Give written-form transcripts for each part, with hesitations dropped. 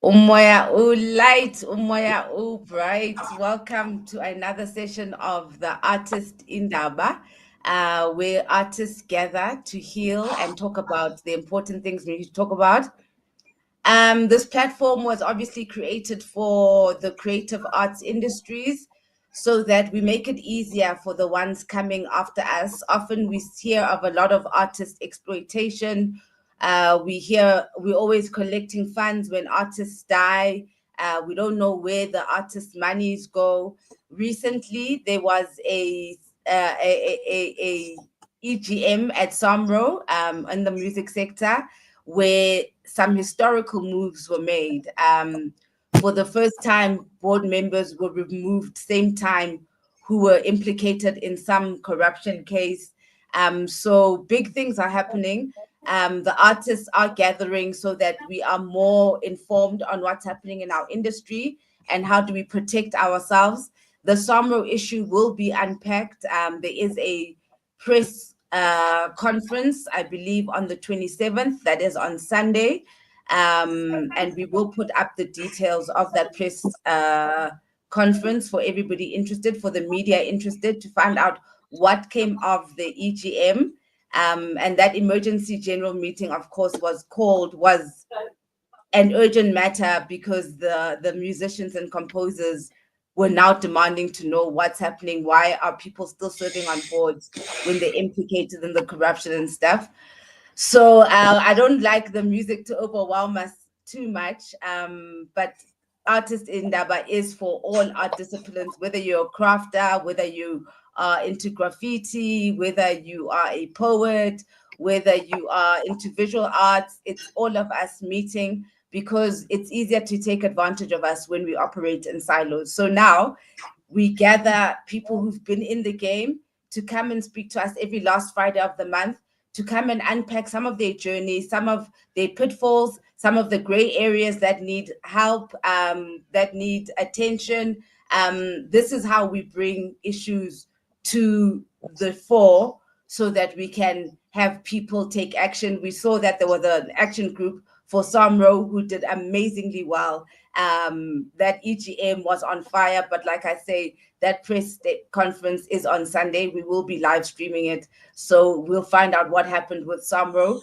Umoya light, Umoya bright. Welcome to another session of the Artist Indaba, where artists gather to heal and talk about the important things we need to talk about. This platform was obviously created for the creative arts industries so that we make it easier for the ones coming after us. Often we hear of a lot of artist exploitation. We're always collecting funds when artists die. We don't know where the artist monies go. Recently, there was a EGM at Somro in the music sector where some historical moves were made. For the first time, board members were removed same time who were implicated in some corruption case. So big things are happening. The artists are gathering so that we are more informed on what's happening in our industry and how do we protect ourselves. The Somro issue will be unpacked. There is a press conference, I believe, on the 27th. That is on Sunday. And we will put up the details of that press conference for everybody interested, for the media interested, to find out what came of the EGM. And that emergency general meeting, of course, was an urgent matter because the musicians and composers were now demanding to know what's happening. Why are people still serving on boards when they're implicated in the corruption and stuff? So I don't like the music to overwhelm us too much, but Artist Indaba is for all art disciplines, whether you're a crafter, whether you are into graffiti, whether you are a poet, whether you are into visual arts. It's all of us meeting because it's easier to take advantage of us when we operate in silos. So now we gather people who've been in the game to come and speak to us every last Friday of the month, to come and unpack some of their journeys, some of their pitfalls, some of the gray areas that need help, that need attention. This is how we bring issues to the fore so that we can have people take action. We saw that there was an action group for Samro who did amazingly well. That EGM was on fire, but like I say, that press conference is on Sunday. We will be live streaming it, so we'll find out what happened with Samro.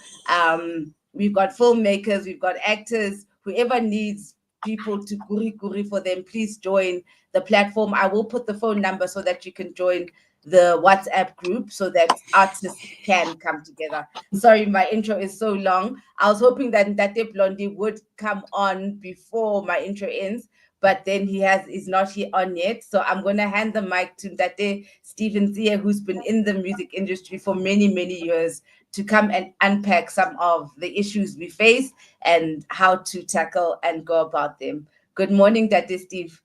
We've got filmmakers, we've got actors, whoever needs people to guri for them, please join the platform. I will put the phone number so that you can join the WhatsApp group so that artists can come together. Sorry, my intro is so long. I was hoping that Blondie would come on before my intro ends, but then is not here on yet. So I'm going to hand the mic to Stephen Tsie, who's been in the music industry for many, many years, to come and unpack some of the issues we face and how to tackle and go about them. Good morning, Steve.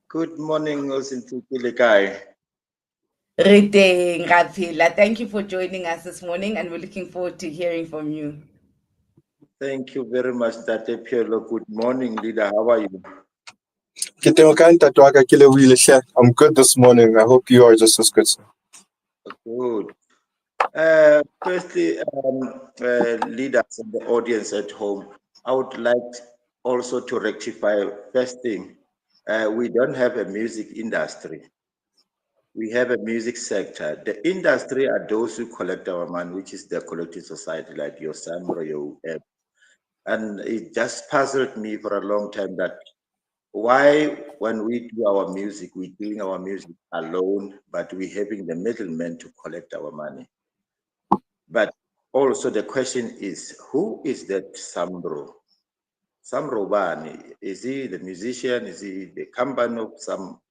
Good morning, Osintukilekai. Thank you for joining us this morning, and we're looking forward to hearing from you. Thank you very much, Tate Piolo. Good morning, leader. How are you? I'm good this morning. I hope you are just as good, sir. Good. Firstly, leaders and the audience at home, I would like also to rectify first thing. We don't have a music industry. We have a music sector. The industry are those who collect our money, which is the collective society, like your Samro, your app. And it just puzzled me for a long time that why, when we do our music, we're doing our music alone, but we're having the middlemen to collect our money. But also the question is, who is that Samro? Samro Bani, is he the musician? Is he the company of some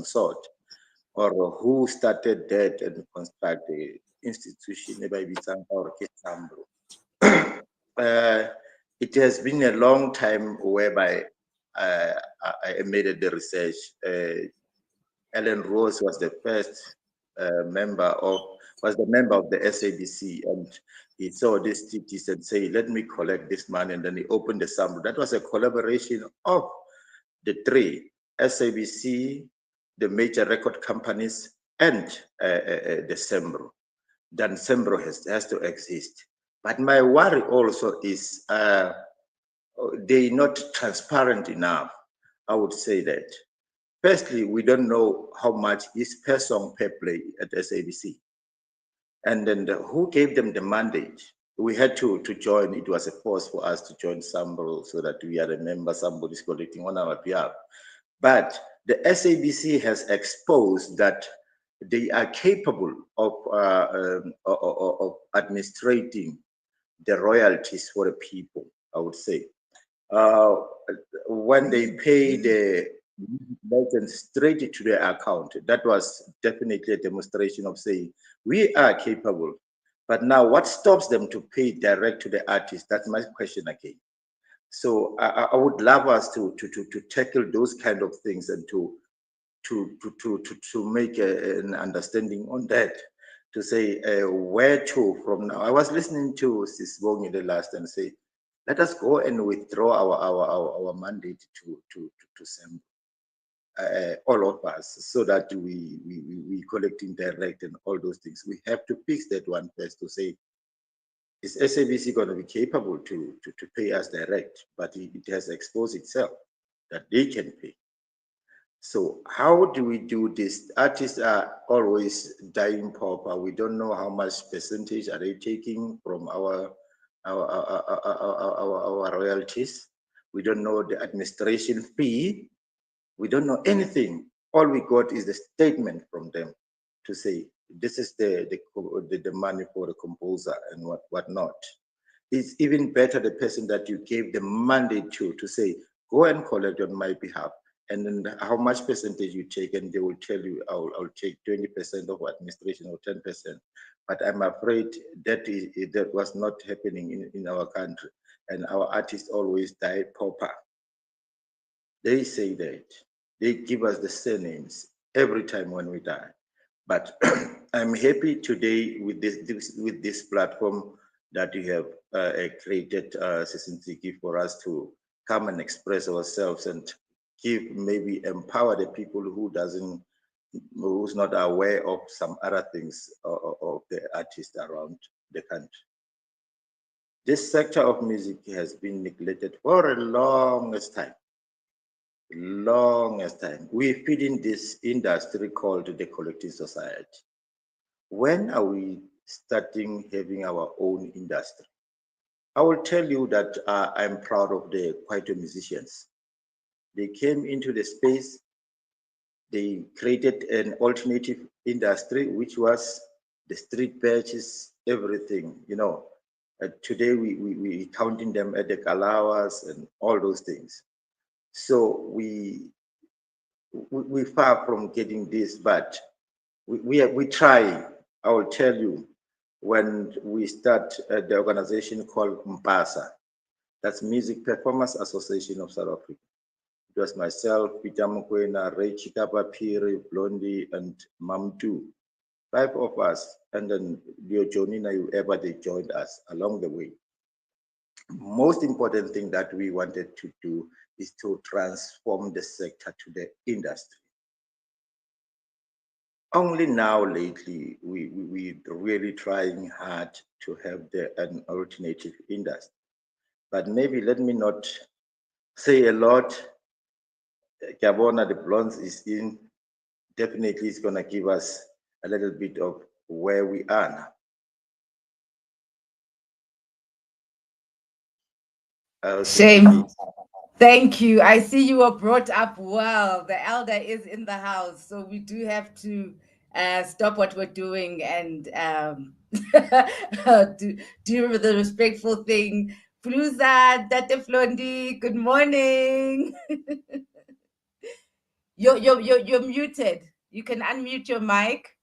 sort? Or who started that and construct the institution or Samro? It has been a long time whereby I made the research. Ellen Rose was the first member of the SABC, and he saw this cities and say, "Let me collect this money," and then he opened the Samro. That was a collaboration of the three: SABC, the major record companies, and the Samro. Then Samro has to exist. But my worry also is they're not transparent enough. I would say that. Firstly, we don't know how much is per song per play at SABC. And then who gave them the mandate? We had to join. It was a force for us to join Sambro so that we are a member, somebody's collecting on our behalf. But the SABC has exposed that they are capable of administrating the royalties for the people, I would say. Uh, when they pay the legends straight to their account, that was definitely a demonstration of saying, we are capable. But now what stops them to pay direct to the artist? That's my question again. So I would love us to tackle those kind of things and to make an understanding on that, to say where to from now. I was listening to Sisbong in the last and say, let us go and withdraw our mandate to send all of us so that we collecting direct and all those things. We have to fix that one first to say, is SABC going to be capable to pay us direct? But it has exposed itself that they can pay. So how do we do this? Artists are always dying pauper. We don't know how much percentage are they taking from our royalties. We don't know the administration fee. We don't know anything. All we got is the statement from them to say this is the money for the composer and what not. It's even better the person that you gave the mandate to say go and collect on my behalf, and then how much percentage you take, and they will tell you I'll take 20% of administration or 10%. But I'm afraid that was not happening in our country, and our artists always die pauper. They say that they give us the surnames every time when we die. But I'm happy today with this platform that you have created, Sisintiki, for us to come and express ourselves and give, maybe empower the people who's not aware of some other things of the artists around the country. This sector of music has been neglected for a longest time. Longest time. We feed in this industry called the collective society. When are we starting having our own industry? I will tell you that I'm proud of the Kwaito musicians. They came into the space, they created an alternative industry, which was the street patches, everything, you know. Today we counting them at the Kalawas and all those things. So we far from getting this, but we try. I will tell you, when we start the organization called MPASA, that's Music Performers Association of South Africa. It was myself, Peter Mokoena, Ray Chikapa Piri, Blondie, and Mamtu. 5 of us, and then Leo Jonina, whoever they joined us along the way. Most important thing that we wanted to do is to transform the sector to the industry. Only now lately, we really trying hard to have an alternative industry. But maybe let me not say a lot. Gabona, the Blondes is in, definitely is gonna give us a little bit of where we are now. Shame. Thank you. I see you were brought up well. The elder is in the house, so we do have to stop what we're doing and do the respectful thing. Fluza, Tate Flondi, good morning. You're muted. You can unmute your mic.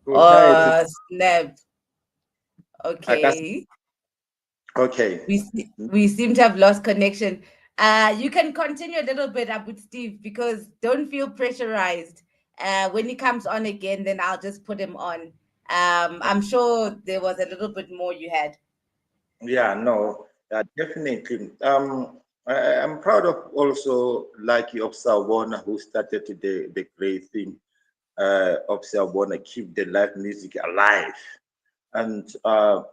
Oh, snap. Okay. Okay. We seem to have lost connection. You can continue a little bit up with Steve, because don't feel pressurized. When he comes on again, then I'll just put him on. I'm sure there was a little bit more you had. Yeah, no, definitely. I'm proud of also, like you, of Sawubona, who started the great thing of Sawubona, keep the live music alive. And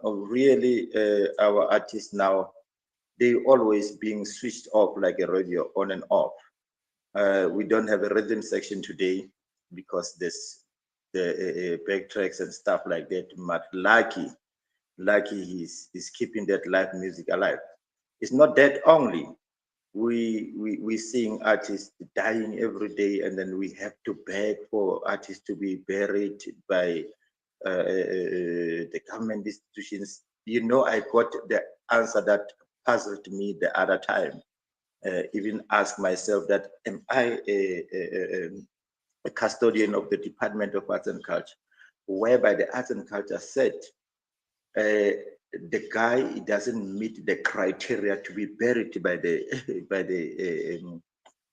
really, our artists now, they always being switched off like a radio, on and off. We don't have a rhythm section today because there's the backtracks and stuff like that. But lucky he's keeping that live music alive. It's not that only. We seeing artists dying every day, and then we have to beg for artists to be buried by the government institutions. You know, I got the answer that puzzled me the other time. Even ask myself that, am I a custodian of the Department of Arts and Culture, whereby the Arts and Culture said the guy doesn't meet the criteria to be buried by the by the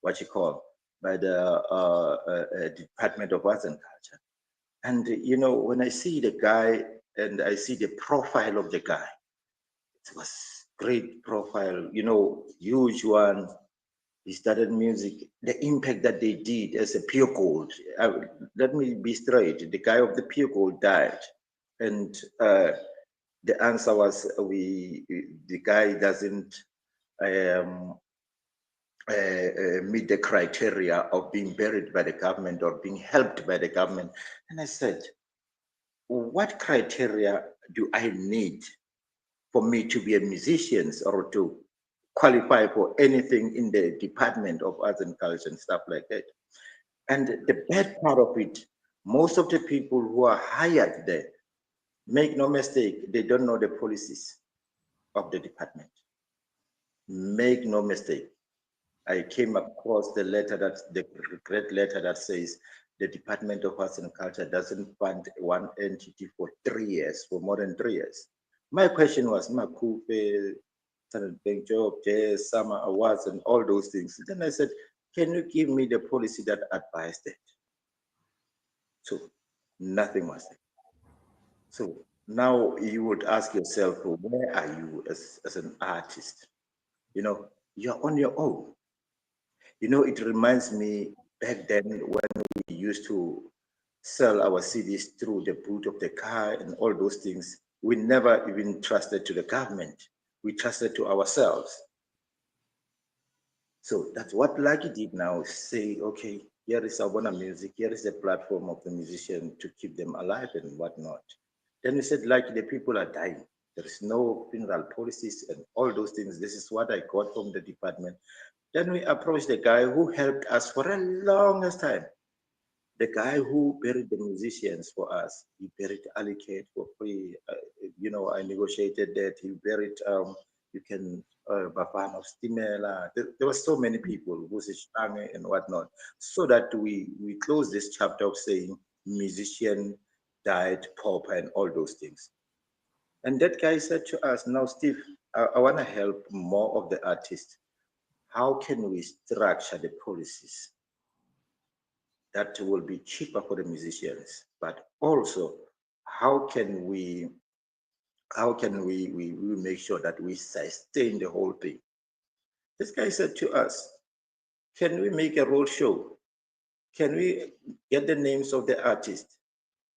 what you call, by the Department of Arts and Culture. And you know, when I see the guy and I see the profile of the guy, it was great profile, you know, huge one. He started music, the impact that they did as a pure gold. Let me be straight. The guy of the pure gold died, and the answer was the guy doesn't um, meet the criteria of being buried by the government or being helped by the government. And I said, what criteria do I need for me to be a musician or to qualify for anything in the Department of Arts and Culture and stuff like that? And the bad part of it, most of the people who are hired there, make no mistake, they don't know the policies of the department. Make no mistake. I came across the great letter that says the Department of Arts and Culture doesn't fund one entity for 3 years, for more than 3 years. My question was, Makupe, Talent Bank Job, Jazz, Summer Awards, and all those things. Then I said, can you give me the policy that advised that? So nothing was there. So now you would ask yourself, where are you as an artist? You know, you're on your own. You know, it reminds me back then when we used to sell our CDs through the boot of the car and all those things. We never even trusted to the government. We trusted to ourselves. So that's what Lucky did now, say, okay, here is Abona Music, here is the platform of the musician to keep them alive and whatnot. Then we said, Lucky, the people are dying. There is no funeral policies and all those things. This is what I got from the department. Then we approached the guy who helped us for the longest time. The guy who buried the musicians for us, he buried Alicate for free. You know, I negotiated that. He buried, you can, Bafana of Stimela. There were so many people, Wusistange and whatnot, so that we close this chapter of saying musician died, pauper, and all those things. And that guy said to us, now, Steve, I want to help more of the artists. How can we structure the policies that will be cheaper for the musicians, but also how can we make sure that we sustain the whole thing? This guy said to us, can we make a road show? Can we get the names of the artists?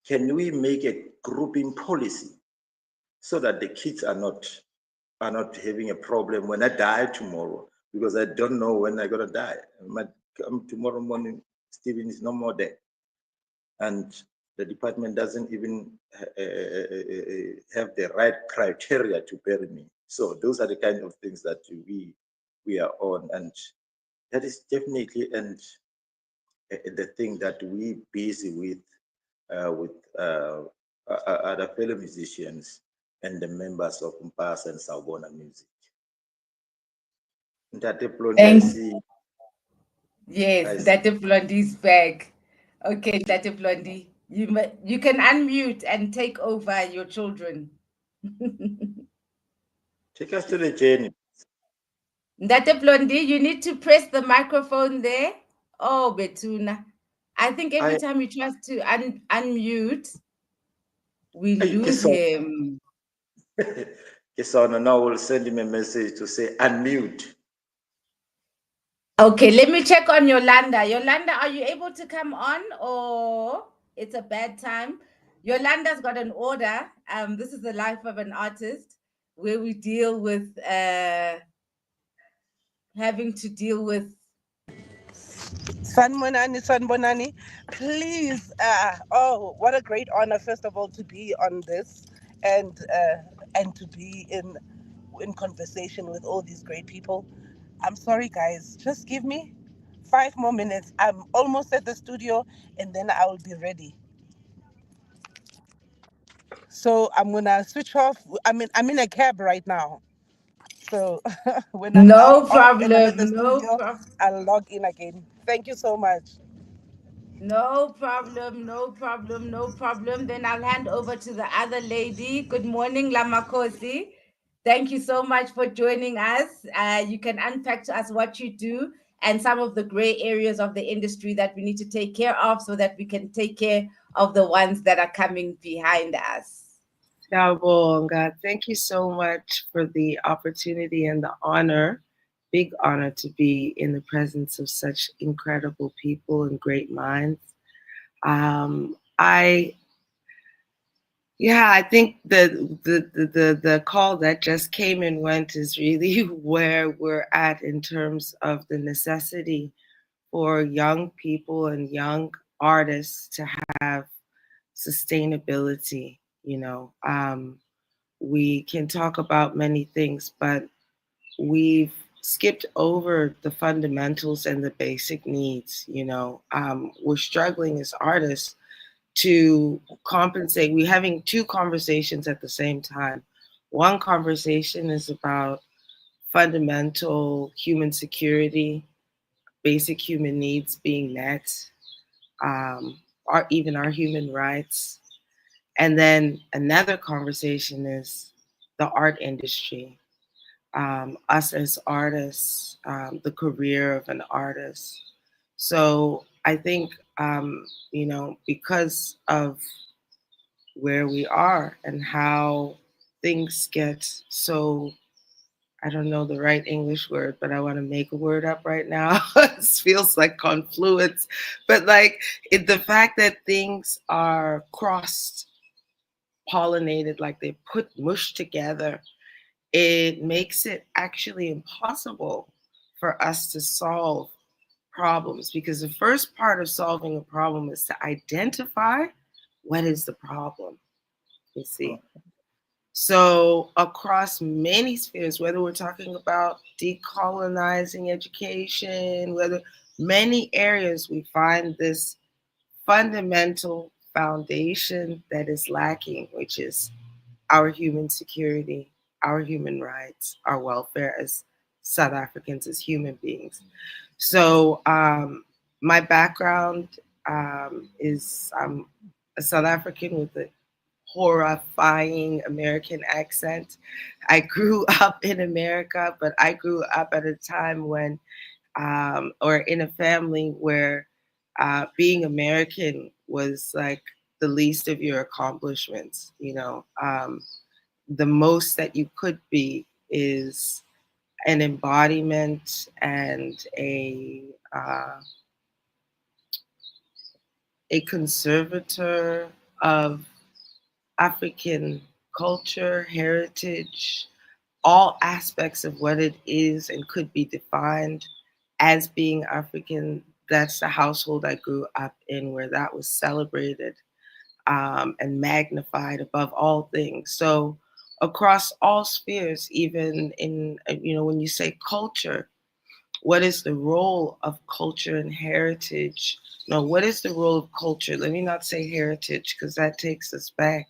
Can we make a grouping policy so that the kids are not having a problem when I die tomorrow? Because I don't know when I'm gonna die. I might come tomorrow morning, Stephen is no more there. And the department doesn't even have the right criteria to bury me. So those are the kind of things that we are on, and that is definitely the thing that we busy with other fellow musicians and the members of Mpasa and Sawubona Music. That Blondie, I see. Yes, that Blondie's back. Okay, that Blondie, you can unmute and take over your children. Take us to the journey. That Blondie, you need to press the microphone there. Oh, Betuna. I think every time he tries to unmute, we lose him. Kesona now will send him a message to say unmute. Okay, let me check on Yolanda. Yolanda, are you able to come on, or it's a bad time? Yolanda's got an order. This is the life of an artist, where we deal with having to deal with. Sanbonani, please. Oh, what a great honor! First of all, to be on this, and to be in conversation with all these great people. I'm sorry, guys. Just give me 5 more minutes. I'm almost at the studio, and then I will be ready. So I'm gonna switch off. I'm in a cab right now. So when I'm now No off and I'm at the problem, no studio, problem. I'll log in again. Thank you so much. No problem, no problem, no problem. Then I'll hand over to the other lady. Good morning, Lamakhosi. Thank you so much for joining us. You can unpack to us what you do and some of the gray areas of the industry that we need to take care of so that we can take care of the ones that are coming behind us. Yawonga, thank you so much for the opportunity and the honor, big honor to be in the presence of such incredible people and great minds. I Yeah, I think the call that just came and went is really where we're at in terms of the necessity for young people and young artists to have sustainability. We can talk about many things, but we've skipped over the fundamentals and the basic needs. We're struggling as artists to compensate. We're having two conversations at the same time. One conversation is about fundamental human security, basic human needs being met, even our human rights. And then another conversation is the art industry, us as artists, the career of an artist. So I think, because of where we are and how things get so, I don't know the right English word, but I want to make a word up right now. It feels like confluence. But the fact that things are crossed pollinated, like they put mushed together, it makes it actually impossible for us to solve problems, because the first part of solving a problem is to identify what is the problem, you see. So across many spheres, whether we're talking about decolonizing education, whether many areas, we find this fundamental foundation that is lacking, which is our human security, our human rights, our welfare as South Africans, as human beings. So my background is I'm a South African with a horrifying American accent. I grew up in America, but I grew up at a time when, or in a family where being American was like the least of your accomplishments. The most that you could be is an embodiment and a conservator of African culture, heritage, all aspects of what it is and could be defined as being African. That's the household I grew up in, where that was celebrated and magnified above all things. So across all spheres, even in, when you say culture, what is the role of culture and heritage? No, what is the role of culture? Let me not say heritage, because that takes us back.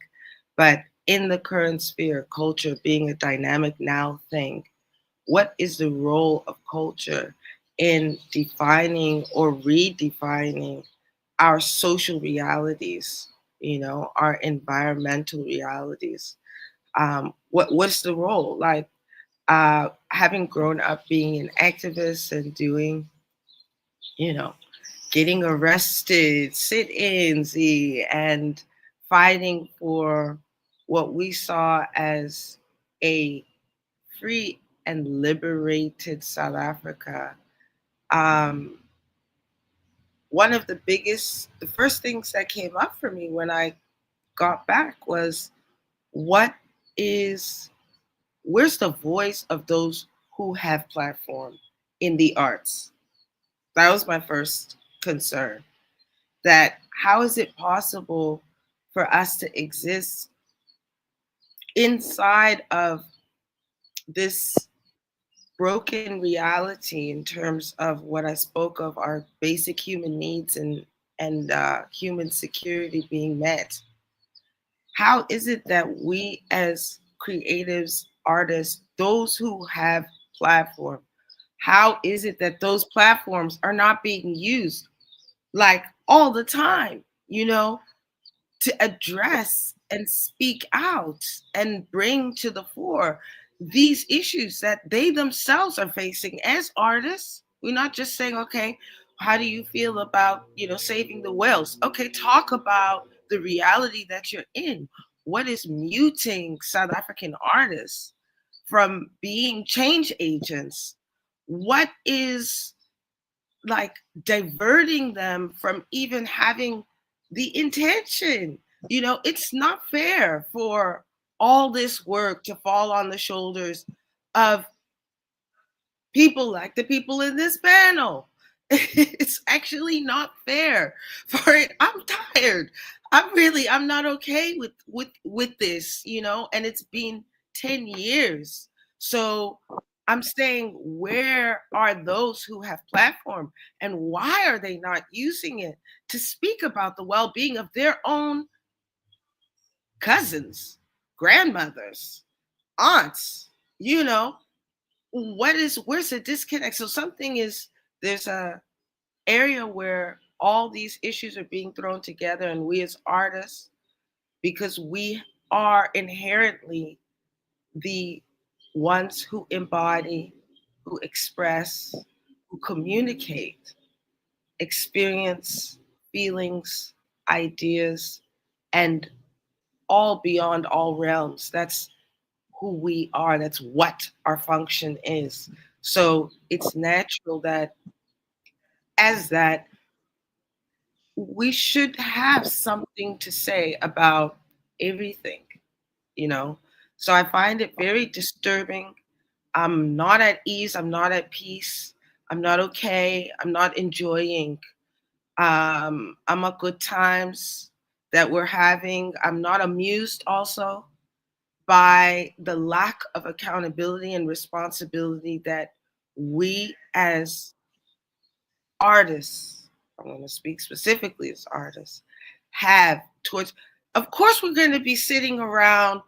But in the current sphere, culture being a dynamic now thing, what is the role of culture in defining or redefining our social realities, our environmental realities? What's the role? Having grown up being an activist and doing, getting arrested, sit-ins, and fighting for what we saw as a free and liberated South Africa. One of the first things that came up for me when I got back was what is, where's the voice of those who have platform in the arts? That was my first concern. That how is it possible for us to exist inside of this broken reality in terms of what I spoke of, our basic human needs and human security being met? How is it that we as creatives, artists, those who have platform, how is it that those platforms are not being used like all the time, you know, to address and speak out and bring to the fore these issues that they themselves are facing as artists? We're not just saying, okay, how do you feel about, you know, saving the whales? Okay, talk about the reality that you're in. What is muting South African artists from being change agents? What is like diverting them from even having the intention? You know, it's not fair for all this work to fall on the shoulders of people like the people in this panel. It's actually not fair for it. I'm tired. I'm not okay with this, you know, and it's been 10 years. So I'm saying, where are those who have platform, and why are they not using it to speak about the well-being of their own cousins, grandmothers, aunts, you know? Where's the disconnect? So something is, there's a area where all these issues are being thrown together, and we as artists, because we are inherently the ones who embody, who express, who communicate experience, feelings, ideas, and all beyond all realms. That's who we are. That's what our function is. So it's natural that, as that, we should have something to say about everything, you know? So I find it very disturbing. I'm not at ease. I'm not at peace. I'm not okay. I'm not enjoying I'm at good times that we're having. I'm not amused also by the lack of accountability and responsibility that we as artists, I'm going to speak specifically as artists, have towards. Of course, we're going to be sitting around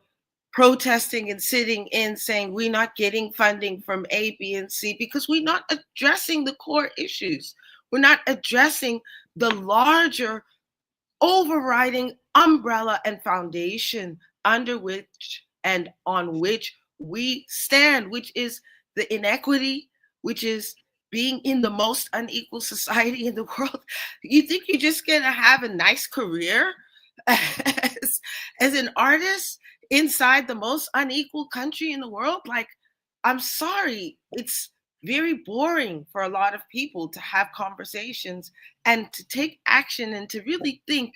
protesting and sitting in saying we're not getting funding from A, B, and C because we're not addressing the core issues. We're not addressing the larger overriding umbrella and foundation under which and on which we stand, which is the inequity, which is being in the most unequal society in the world. You think you're just gonna have a nice career as an artist inside the most unequal country in the world? Like, I'm sorry, it's very boring for a lot of people to have conversations and to take action and to really think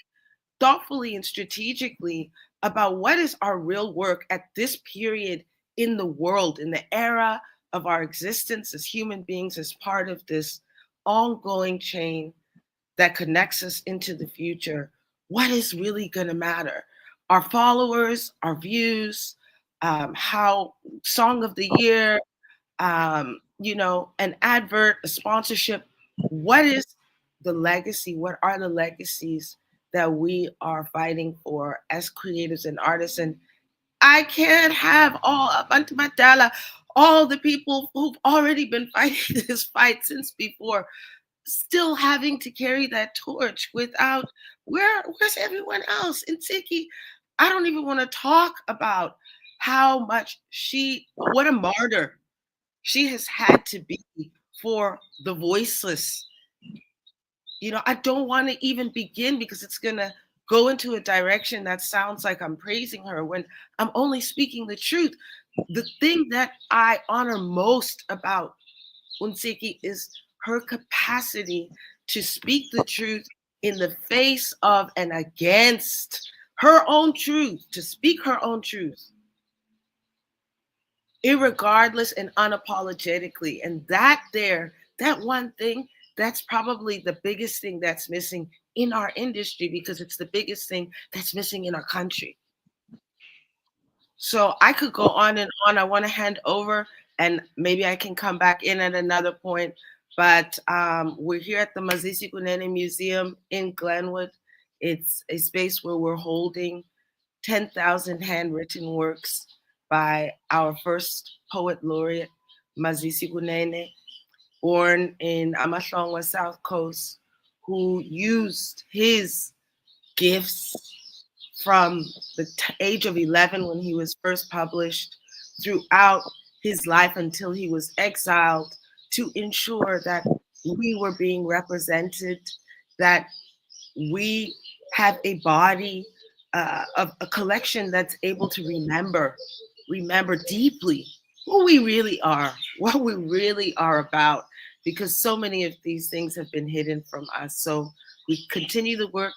thoughtfully and strategically about what is our real work at this period in the world, in the era of our existence as human beings, as part of this ongoing chain that connects us into the future. What is really going to matter? Our followers, our views, how Song of the Year, you know, an advert, a sponsorship. What is the legacy? What are the legacies that we are fighting for as creatives and artists? And I can't have all up unto Matala, all the people who've already been fighting this fight since before, still having to carry that torch without, where's everyone else? And Tiki, I don't even want to talk about how much what a martyr she has had to be for the voiceless. You know, I don't want to even begin because it's going to go into a direction that sounds like I'm praising her when I'm only speaking the truth. The thing that I honor most about Unsiki is her capacity to speak the truth in the face of and against her own truth, to speak her own truth, irregardless and unapologetically. And that one thing, that's probably the biggest thing that's missing in our industry, because it's the biggest thing that's missing in our country. So I could go on and on. I want to hand over, and maybe I can come back in at another point. But we're here at the Makosholo Kunene Museum in Glenwood. It's a space where we're holding 10,000 handwritten works by our first poet laureate, Makosholo Kunene, born in Amahlongwa, South Coast, who used his gifts from the age of 11 when he was first published throughout his life until he was exiled to ensure that we were being represented, that we have a body of a collection that's able to remember deeply who we really are, what we really are about, because so many of these things have been hidden from us. So we continue the work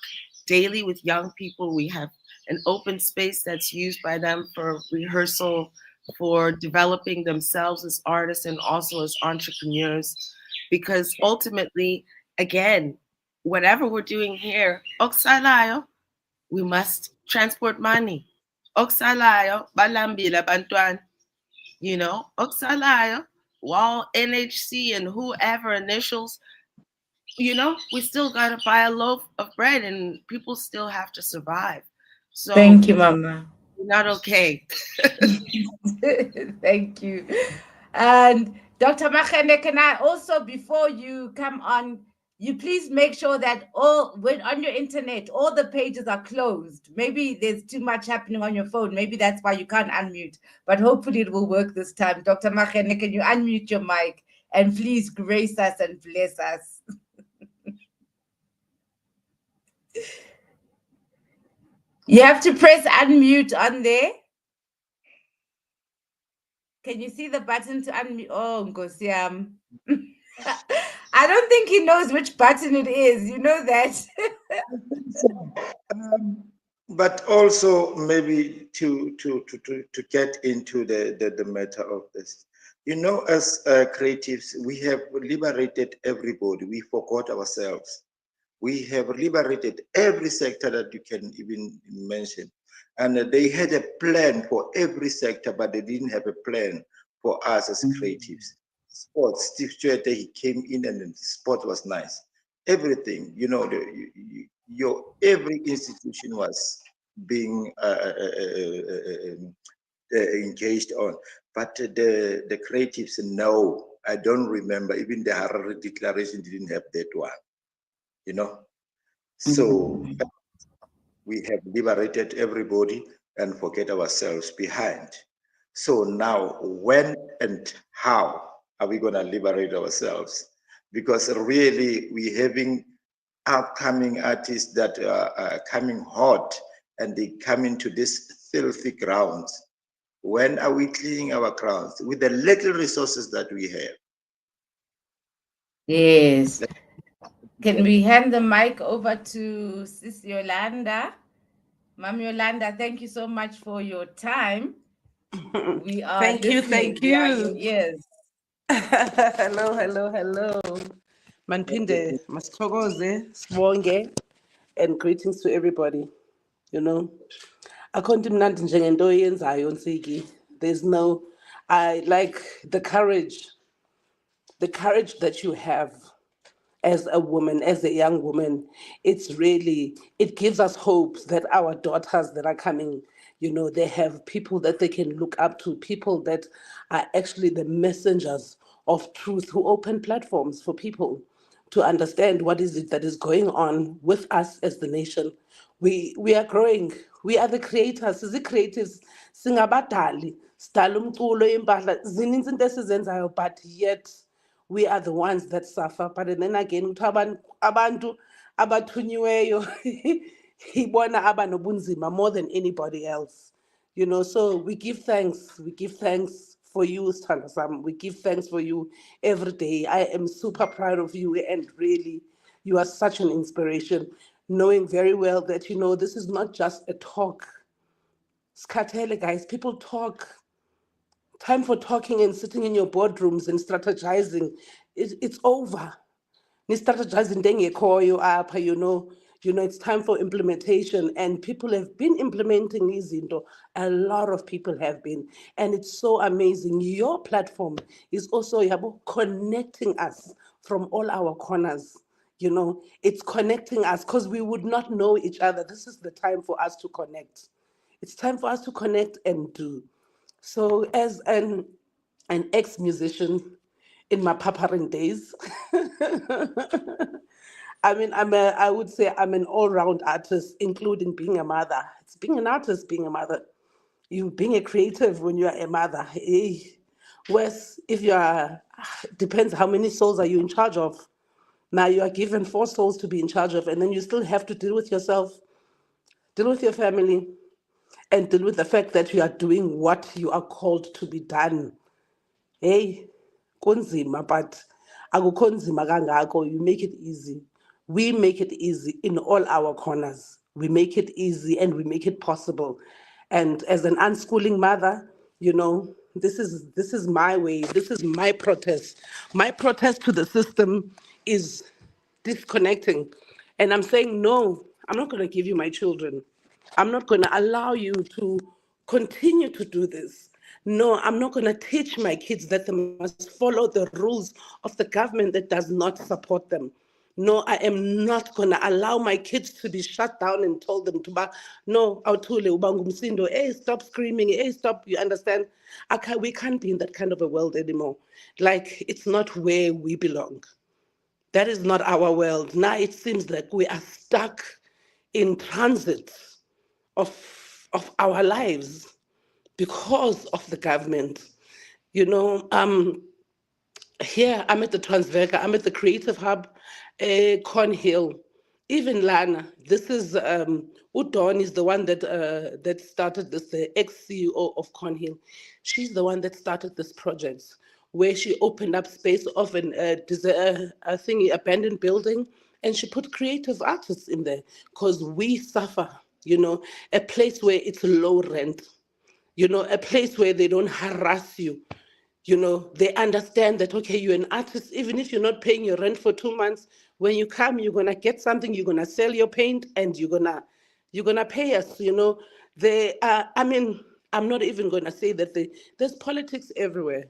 daily with young people. We have an open space that's used by them for rehearsal, for developing themselves as artists and also as entrepreneurs. Because ultimately, again, whatever we're doing here, Oksalayo, we must transport money. Oksalayo, balambila bantwan, Oksalayo, while NHC and whoever initials, we still got to buy a loaf of bread and people still have to survive. So thank you, Mama. We're not okay. Thank you. And Dr. Makhene, can I also, before you come on, you please make sure that when on your internet, all the pages are closed. Maybe there's too much happening on your phone. Maybe that's why you can't unmute, but hopefully it will work this time. Dr. Makhene, can you unmute your mic and please grace us and bless us? You have to press unmute on there. Can you see the button to unmute? Oh, Ngosiam. I don't think he knows which button it is. You know that. But also maybe to get into the matter of this. As creatives, we have liberated everybody. We forgot ourselves. We have liberated every sector that you can even mention. And they had a plan for every sector, but they didn't have a plan for us as creatives. Sports, Steve Stewart, he came in and the sport was nice. Everything, every institution was being engaged on. But the creatives, no, I don't remember. Even the Harare Declaration didn't have that one. So we have liberated everybody and forget ourselves behind. So now, when and how are we going to liberate ourselves? Because really, we're having upcoming artists that are coming hot and they come into these filthy grounds. When are we cleaning our grounds with the little resources that we have? Yes. Can we hand the mic over to Sis Yolanda? Ma'am Yolanda, thank you so much for your time. We are Thank you. Yes. Hello. Manpinde, masithokoze, sibonge, and greetings to everybody. Akhonto imnandi njengento oyenzayo Nsiki. I like the courage that you have as a woman, as a young woman. It gives us hope that our daughters that are coming, they have people that they can look up to, people that are actually the messengers of truth, who open platforms for people to understand what is it that is going on with us as the nation. We are growing. We are the creators. The creatives. Singabadali. Sidala umculo, impahla, zininzi izinto esizenzayo, but yet we are the ones that suffer. But then again, abantu abathunyiweyo ibona abanobunzima more than anybody else. So we give thanks. We give thanks for you, Sthanda. We give thanks for you every day. I am super proud of you, and really, you are such an inspiration. knowing very well that, this is not just a talk. Skatele, guys, people talk. Time for talking and sitting in your boardrooms and strategizing. It's over. Ni-strategizing engekhoyo apha, it's time for implementation, and people have been implementing izinto. A lot of people have been, and it's so amazing. Your platform is also connecting us from all our corners. It's connecting us because we would not know each other. This is the time for us to connect. It's time for us to connect and do. So, as an ex-musician in my paparing days, I would say I'm an all-round artist, including being a mother. It's being an artist, being a mother. You being a creative when you are a mother. Hey, Wes, if you are, depends how many souls are you in charge of. Now you are given 4 souls to be in charge of, and then you still have to deal with yourself, deal with your family, and deal with the fact that you are doing what you are called to be done. Hey, kunzima, but akukho nzima kangako. You make it easy. We make it easy in all our corners. We make it easy and we make it possible. And as an unschooling mother, this is my way. This is my protest. My protest to the system is disconnecting. And I'm saying, no, I'm not going to give you my children. I'm not going to allow you to continue to do this. No, I'm not going to teach my kids that they must follow the rules of the government that does not support them. No, I am not going to allow my kids to be shut down and told them to, no, awuthule ubangumsindo, hey, stop screaming, hey, stop, you understand? We can't be in that kind of a world anymore. Like, it's not where we belong. That is not our world. Now it seems like we are stuck in transit of our lives because of the government. Here I'm at the Transverga, I'm at the Creative Hub, Cornhill, even Lana. This is Udon is the one that started this, the ex-CEO of Cornhill. She's the one that started this project where she opened up space of a thingy, abandoned building, and she put creative artists in there because we suffer, a place where it's low rent, a place where they don't harass you. They understand that, okay, you're an artist, even if you're not paying your rent for 2 months, when you come, you're gonna get something, you're gonna sell your paint, and you're gonna pay us. They I'm not even gonna say that there's politics everywhere.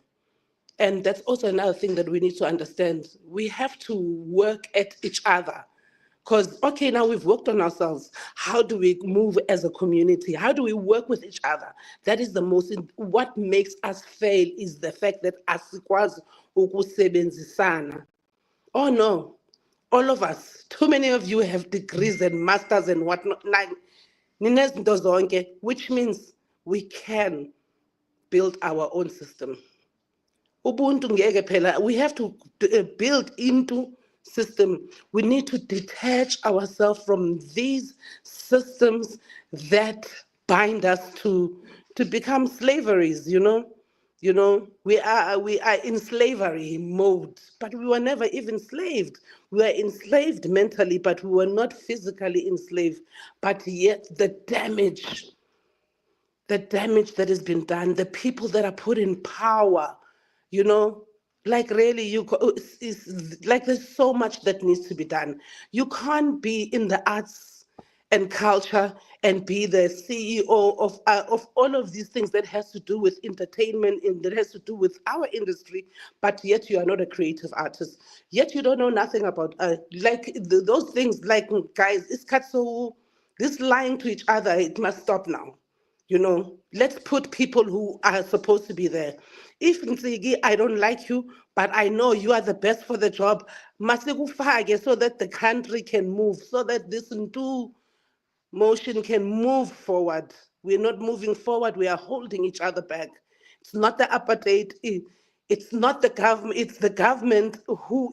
And that's also another thing that we need to understand. We have to work at each other. Because, okay, now we've worked on ourselves. How do we move as a community? How do we work with each other? That is what makes us fail is the fact that asikwazi ukusebenzisana. Oh no, all of us, too many of you have degrees and masters and whatnot, ninezinto zonke, which means we can build our own system. Ubuntu ngeke phela, we have to build into system. We need to detach ourselves from these systems that bind us to become slaveries. We are in slavery mode, but we were never even enslaved. We were enslaved mentally, but we were not physically enslaved. But yet the damage that has been done, the people that are put in power, like really, it's like there's so much that needs to be done. You can't be in the arts and culture and be the CEO of all of these things that has to do with entertainment and that has to do with our industry, but yet you are not a creative artist. Yet you don't know nothing about those things. Like, guys, it's cut so this lying to each other. It must stop now. Let's put people who are supposed to be there. If Nsigi, I don't like you, but I know you are the best for the job, masikufake so that the country can move, so that this Ntu motion can move forward. We're not moving forward, we are holding each other back. It's not the apartheid, it's not the government, it's the government who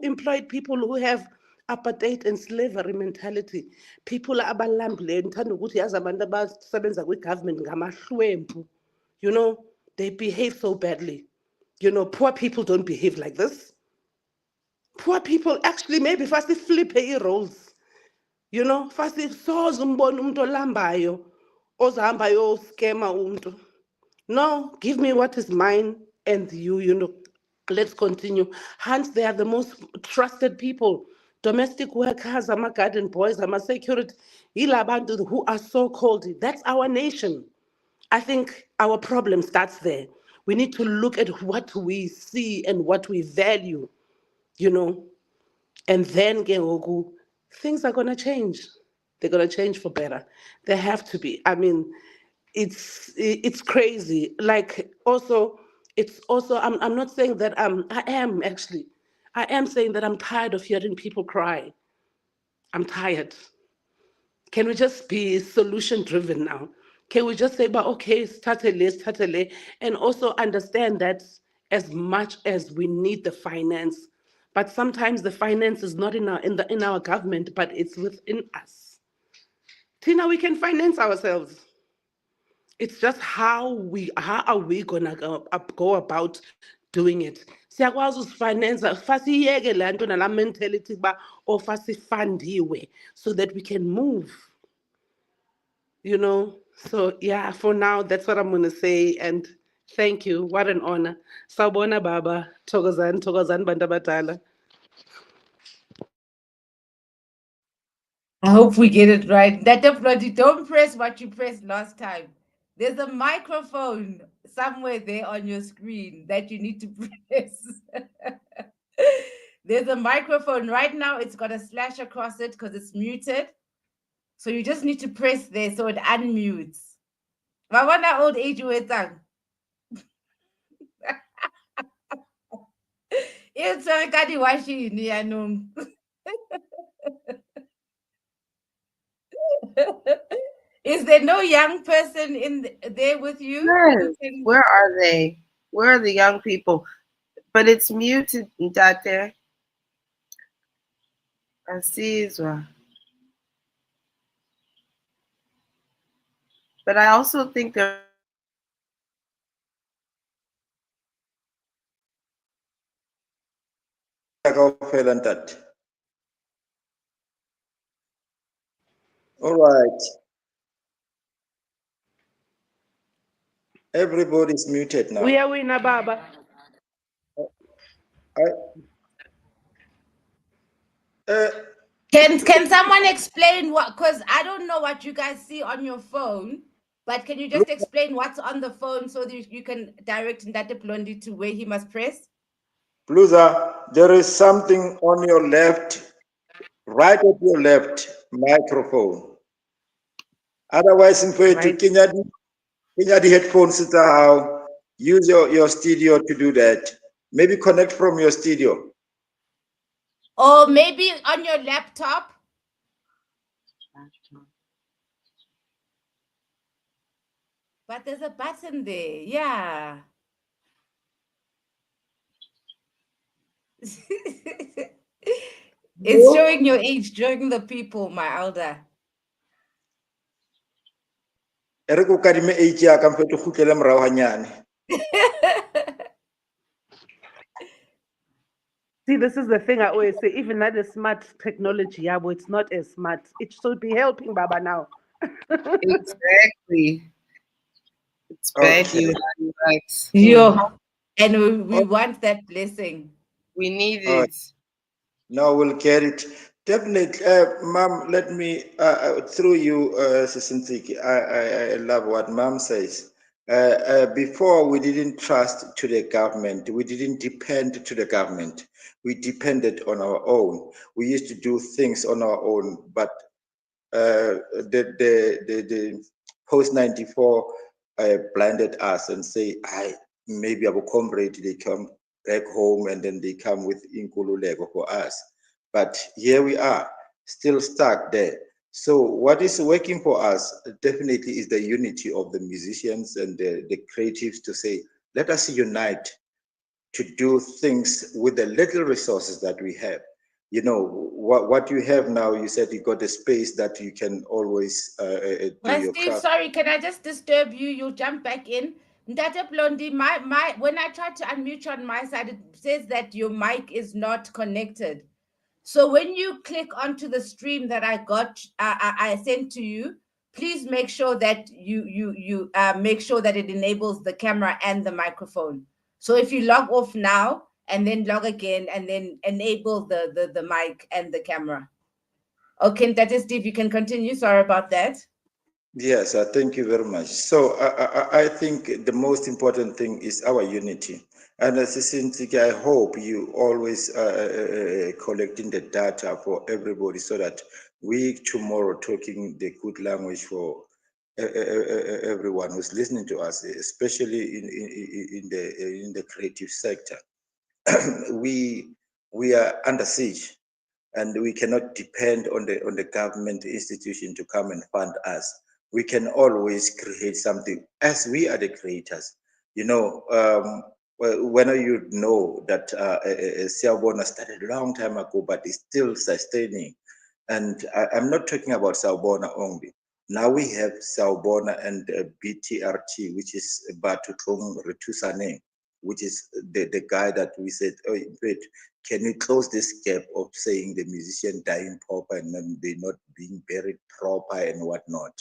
employed people who have apartheid and slavery mentality. People abalambileyo ndithanda ukuthi yazi abantu abasebenza kwi-government ngamahlwempu. They behave so badly. Poor people don't behave like this. Poor people actually maybe first flip roles. You know, fasisoze umbone umuntu olambayo ozahamba yoskema umuntu. No, give me what is mine and you know. Let's continue. Hence, they are the most trusted people. Domestic workers, ama garden boys, ama security, ilabantu who are so called. That's our nation. I think our problem starts there. We need to look at what we see and what we value, you know, and then ke ngoku, things are gonna change. They're gonna change for better. They have to be. I mean, it's crazy. Like also, it's also. I'm not saying that I am actually. I am saying that I'm tired of hearing people cry. I'm tired. Can we just be solution driven now? Can we just say, but okay, start a list, and also understand that as much as we need the finance, but sometimes the finance is not in our government, but it's within us. Tina, we can finance ourselves. It's just how are we gonna go about doing it? Siyakwazi usifinance, fasiyeke le nto nala mentality ba or fasifandiwe so that we can move. You know, so yeah, for now that's what I'm gonna say, and thank you. What an honor. Sawubona baba, thokozani bantu abadala. I hope we get it right. That Blondie, don't press what you pressed last time. There's a microphone somewhere there on your screen that you need to press. There's a microphone right now. It's got a slash across it because it's muted. So you just need to press there so it unmutes. I wonder old age with that. It's a kadi washi ni anum. Is there no young person there with you? Yes. Where are they? Where are the young people? But it's muted, Ndate. Asizwa. But I also think there. All right. Everybody's muted now. We are winner, Baba. Can someone explain what? Because I don't know what you guys see on your phone, but can you just explain what's on the phone so that you can direct Ndate Blondie to where he must press? Bluza, there is something on your left, right at your left microphone. Otherwise, in to Kenya the headphones, how use your studio to do that. Maybe connect from your studio. Or maybe on your laptop. But there's a button there. Yeah. It's showing your age, showing the people, my elder. See, this is the thing I always say. Even at the smart technology, yeah, but it's not as smart. It should be helping Baba now. Exactly. It's bad you right. Yeah. And we want that blessing. We need it. No, we'll get it. Definitely. Mom, let me, through you, Sisintiki, I love what Mom says. Before, we didn't trust to the government. We didn't depend to the government. We depended on our own. We used to do things on our own. But the post-94 blinded us and say, maybe our comrade, they come back home and then they come with Inkululego for us. But here we are, still stuck there. So what is working for us definitely is the unity of the musicians and the creatives to say, let us unite to do things with the little resources that we have. You know, what you have now, you said you got a space that you can always do your Steve, craft. sorry, can I just disturb you? You'll jump back in. Ndate Blondie, when I tried to unmute you on my side, it says that your mic is not connected. So when you click onto the stream that I sent to you, please make sure that you make sure that it enables the camera and the microphone. So if you log off now and then log again and then enable the mic and the camera. Okay, that is Steve. You can continue. Sorry about that. Yes, thank you very much. So I think the most important thing is our unity. And as I hope you always collecting the data for everybody so that we tomorrow talking the good language for everyone who's listening to us, especially in the creative sector. we we are under siege, and we cannot depend on the government institution to come and fund us. We can always create something as we are the creators. You know, when you know that Sawubona started a long time ago, but is still sustaining. And I'm not talking about Sawubona only. Now we have Sawubona and BTRT, which is Batutung Retusane, which is the guy that we said, oh, wait, can we close this gap of saying the musician dying proper and then they not being buried proper and whatnot?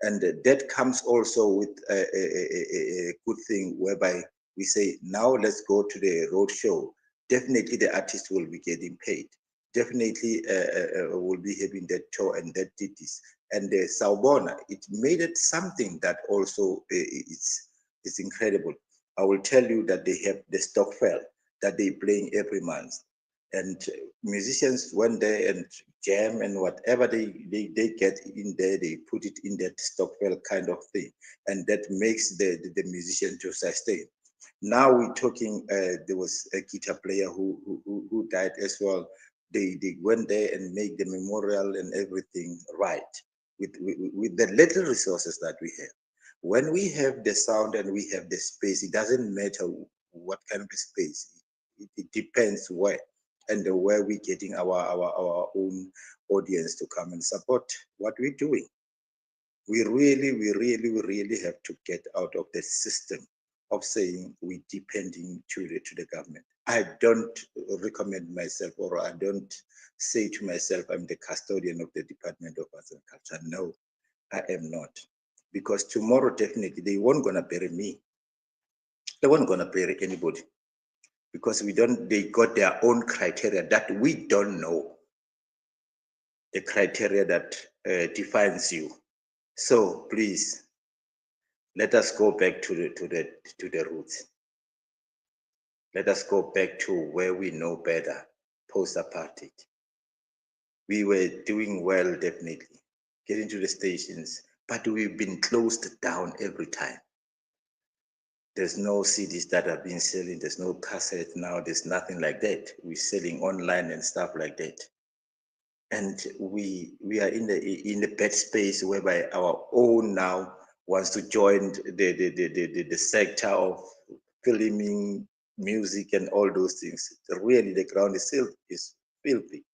And that comes also with a good thing whereby we say, now let's go to the road show. Definitely the artist will be getting paid. Definitely will be having that tour and that duties. And the Sawubona, it made it something that also is incredible. I will tell you that they have the stock fair that they playing every month. And musicians went there and jam and whatever they get in there, they put it in that Stockwell kind of thing. And that makes the musician to sustain. Now we're talking, there was a guitar player who died as well. They went there and make the memorial and everything right with the little resources that we have. When we have the sound and we have the space, it doesn't matter what kind of space. It depends where and where we're getting our own audience to come and support what we're doing. We really have to get out of the system of saying we're depending to the government. I don't recommend myself, or I don't say to myself I'm the custodian of the Department of Arts and Culture. No, I am not. Because tomorrow definitely they weren't gonna bury me. They weren't gonna bury anybody. Because they got their own criteria that we don't know. The criteria that defines you. So please, let us go back to the roots. Let us go back to where we know better, post-apartheid. We were doing well, definitely, getting to the stations, but we've been closed down every time. There's no CDs that have been selling. There's no cassette now. There's nothing like that. We're selling online and stuff like that. And we are in the bad space whereby our own now wants to join the sector of filming, music, and all those things. Really, the ground is still is filthy.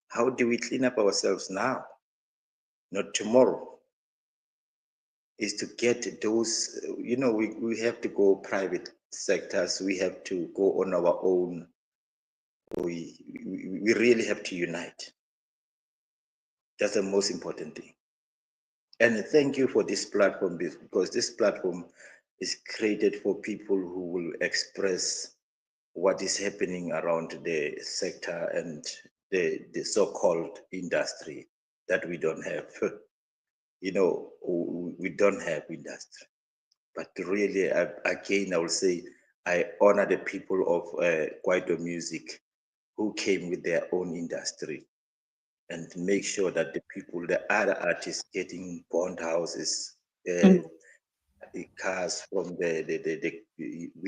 How do we clean up ourselves now? Not tomorrow. Is to get those, we have to go private sectors. We have to go on our own. We really have to unite. That's the most important thing. And thank you for this platform, because this platform is created for people who will express what is happening around the sector and the so-called industry that we don't have. We don't have industry. But really, again, I will say, I honor the people of Kwaito Music who came with their own industry, and make sure that the other artists getting bond houses, the cars from with the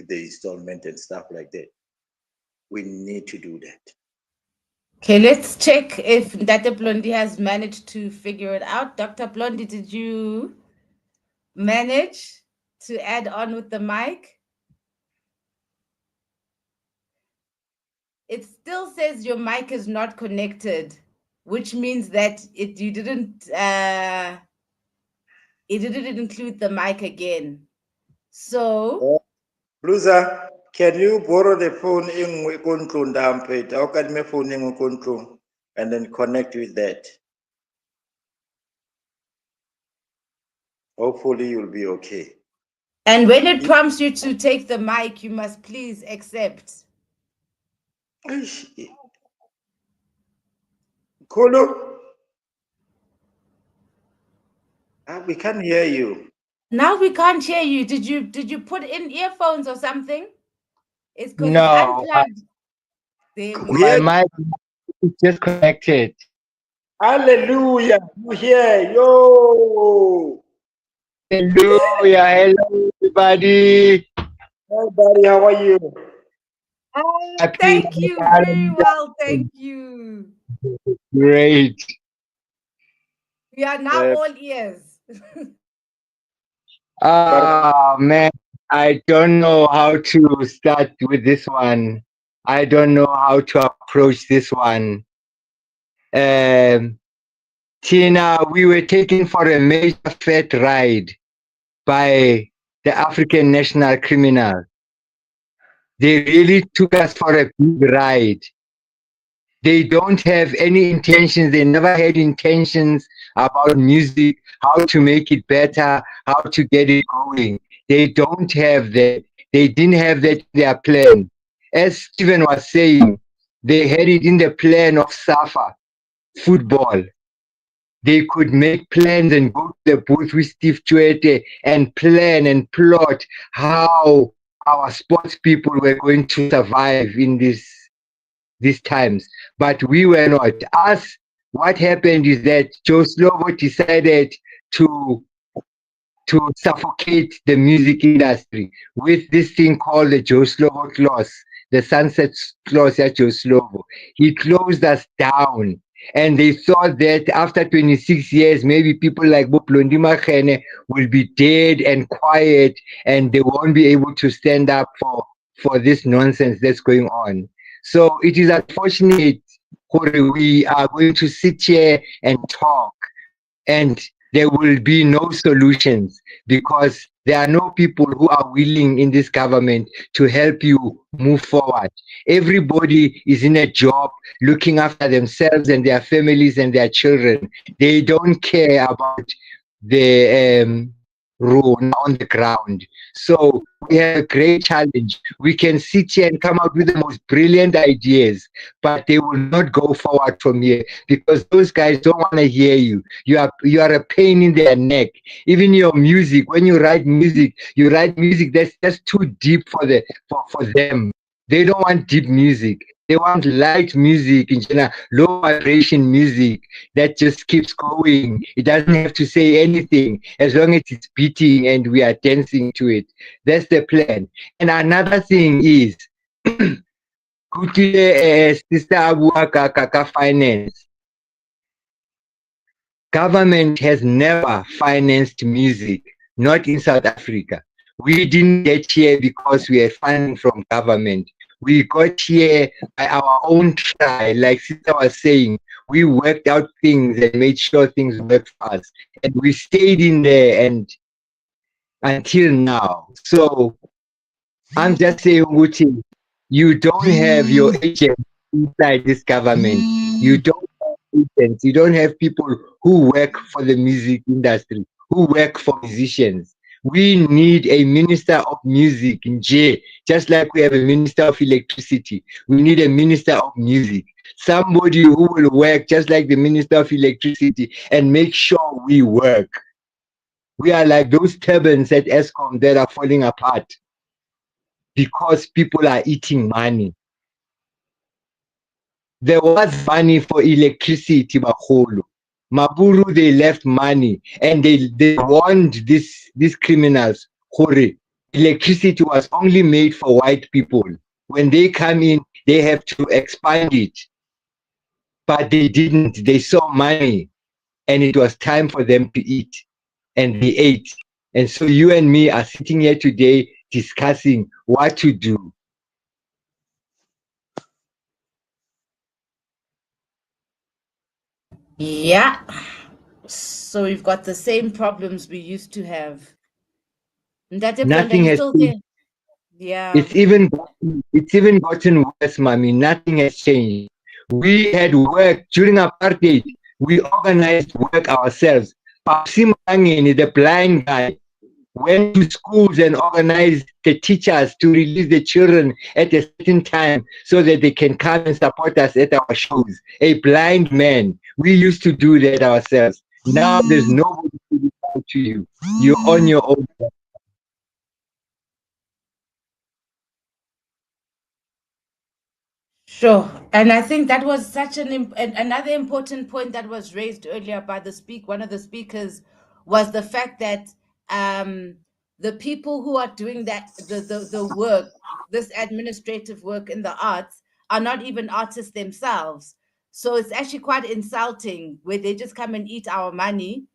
installment and stuff like that. We need to do that. Okay, let's check if Dr. Blondie has managed to figure it out. Dr. Blondie, did you manage to add on with the mic? It still says your mic is not connected, which means that it didn't include the mic again. So Bluza, Can you borrow the phone in Kuntlun Dampet? How can my phone in Kuntlun and then connect with that? Hopefully you'll be okay. And when it prompts you to take the mic, you must please accept. Kolo, we can't hear you. Now we can't hear you. Did you put in earphones or something? It's because it's No, unplugged. There we my Yes. go. mic is disconnected. Hallelujah. You hear? Yo. Hallelujah. Hello, everybody. Hi, buddy. How are you? Happy Thank you. Very Hallelujah. well. Thank you. Great. We are now all ears. Man, I don't know how to start with this one. I don't know how to approach this one. Tina, we were taken for a major fat ride by the African National Criminal. They really took us for a big ride. They don't have any intentions. They never had intentions about music, how to make it better, how to get it going. They don't have that. They didn't have that in their plan. As Stephen was saying, they had it in the plan of SAFA, football. They could make plans and go to the booth with Steve Chuete and plan and plot how our sports people were going to survive in these times. But we were not. Us, what happened is that Joe Slovo decided to suffocate the music industry with this thing called the Joe Slovo clause, the sunset clause at Joe Slovo. He closed us down. And they thought that after 26 years, maybe people like Blondie Makhene will be dead and quiet and they won't be able to stand up for this nonsense that's going on. So it is unfortunate we are going to sit here and talk and there will be no solutions because there are no people who are willing in this government to help you move forward. Everybody is in a job looking after themselves and their families and their children. They don't care about the rule on the ground. So we have a great challenge. We can sit here and come out with the most brilliant ideas, but they will not go forward from here because those guys don't want to hear you. You are a pain in their neck. Even your music, when you write music that's just too deep for them. They don't want deep music. They want light music in general, low vibration music that just keeps going. It doesn't have to say anything as long as it's beating and we are dancing to it. That's the plan. And another thing is, Sister Abua Kaka finance. Government has never financed music, not in South Africa. We didn't get here because we had funding from government. We got here by our own try. Like Sister was saying, we worked out things and made sure things worked for us. And we stayed in there and until now. So I'm just saying, Uchi, you don't have your agents inside this government. You don't have agents. You don't have people who work for the music industry, who work for musicians. We need a minister of music in J, just like we have a minister of electricity. We need a minister of music. Somebody who will work just like the minister of electricity and make sure we work. We are like those turbines at ESCOM that are falling apart because people are eating money. There was money for electricity, Makolo. Maburu, they left money and they warned these criminals, Hore, electricity was only made for white people. When they come in, they have to expand it. But they didn't. They saw money and it was time for them to eat. And they ate. And so you and me are sitting here today discussing what to do. Yeah. So we've got the same problems we used to have. Ndate Blonde, are Nothing you has still changed. there? Yeah. It's even It's even gotten worse, mommy. Nothing has changed. We had work during apartheid. We organized work ourselves. Papsi Mangeni, the blind guy, went to schools and organized the teachers to release the children at a certain time so that they can come and support us at our shows. A blind man. We used to do that ourselves. Now there's nobody to reach out to you. You're on your own. Sure. And I think that was such another important point that was raised earlier by one of the speakers, was the fact that the people who are doing the work, this administrative work in the arts, are not even artists themselves. So it's actually quite insulting where they just come and eat our money.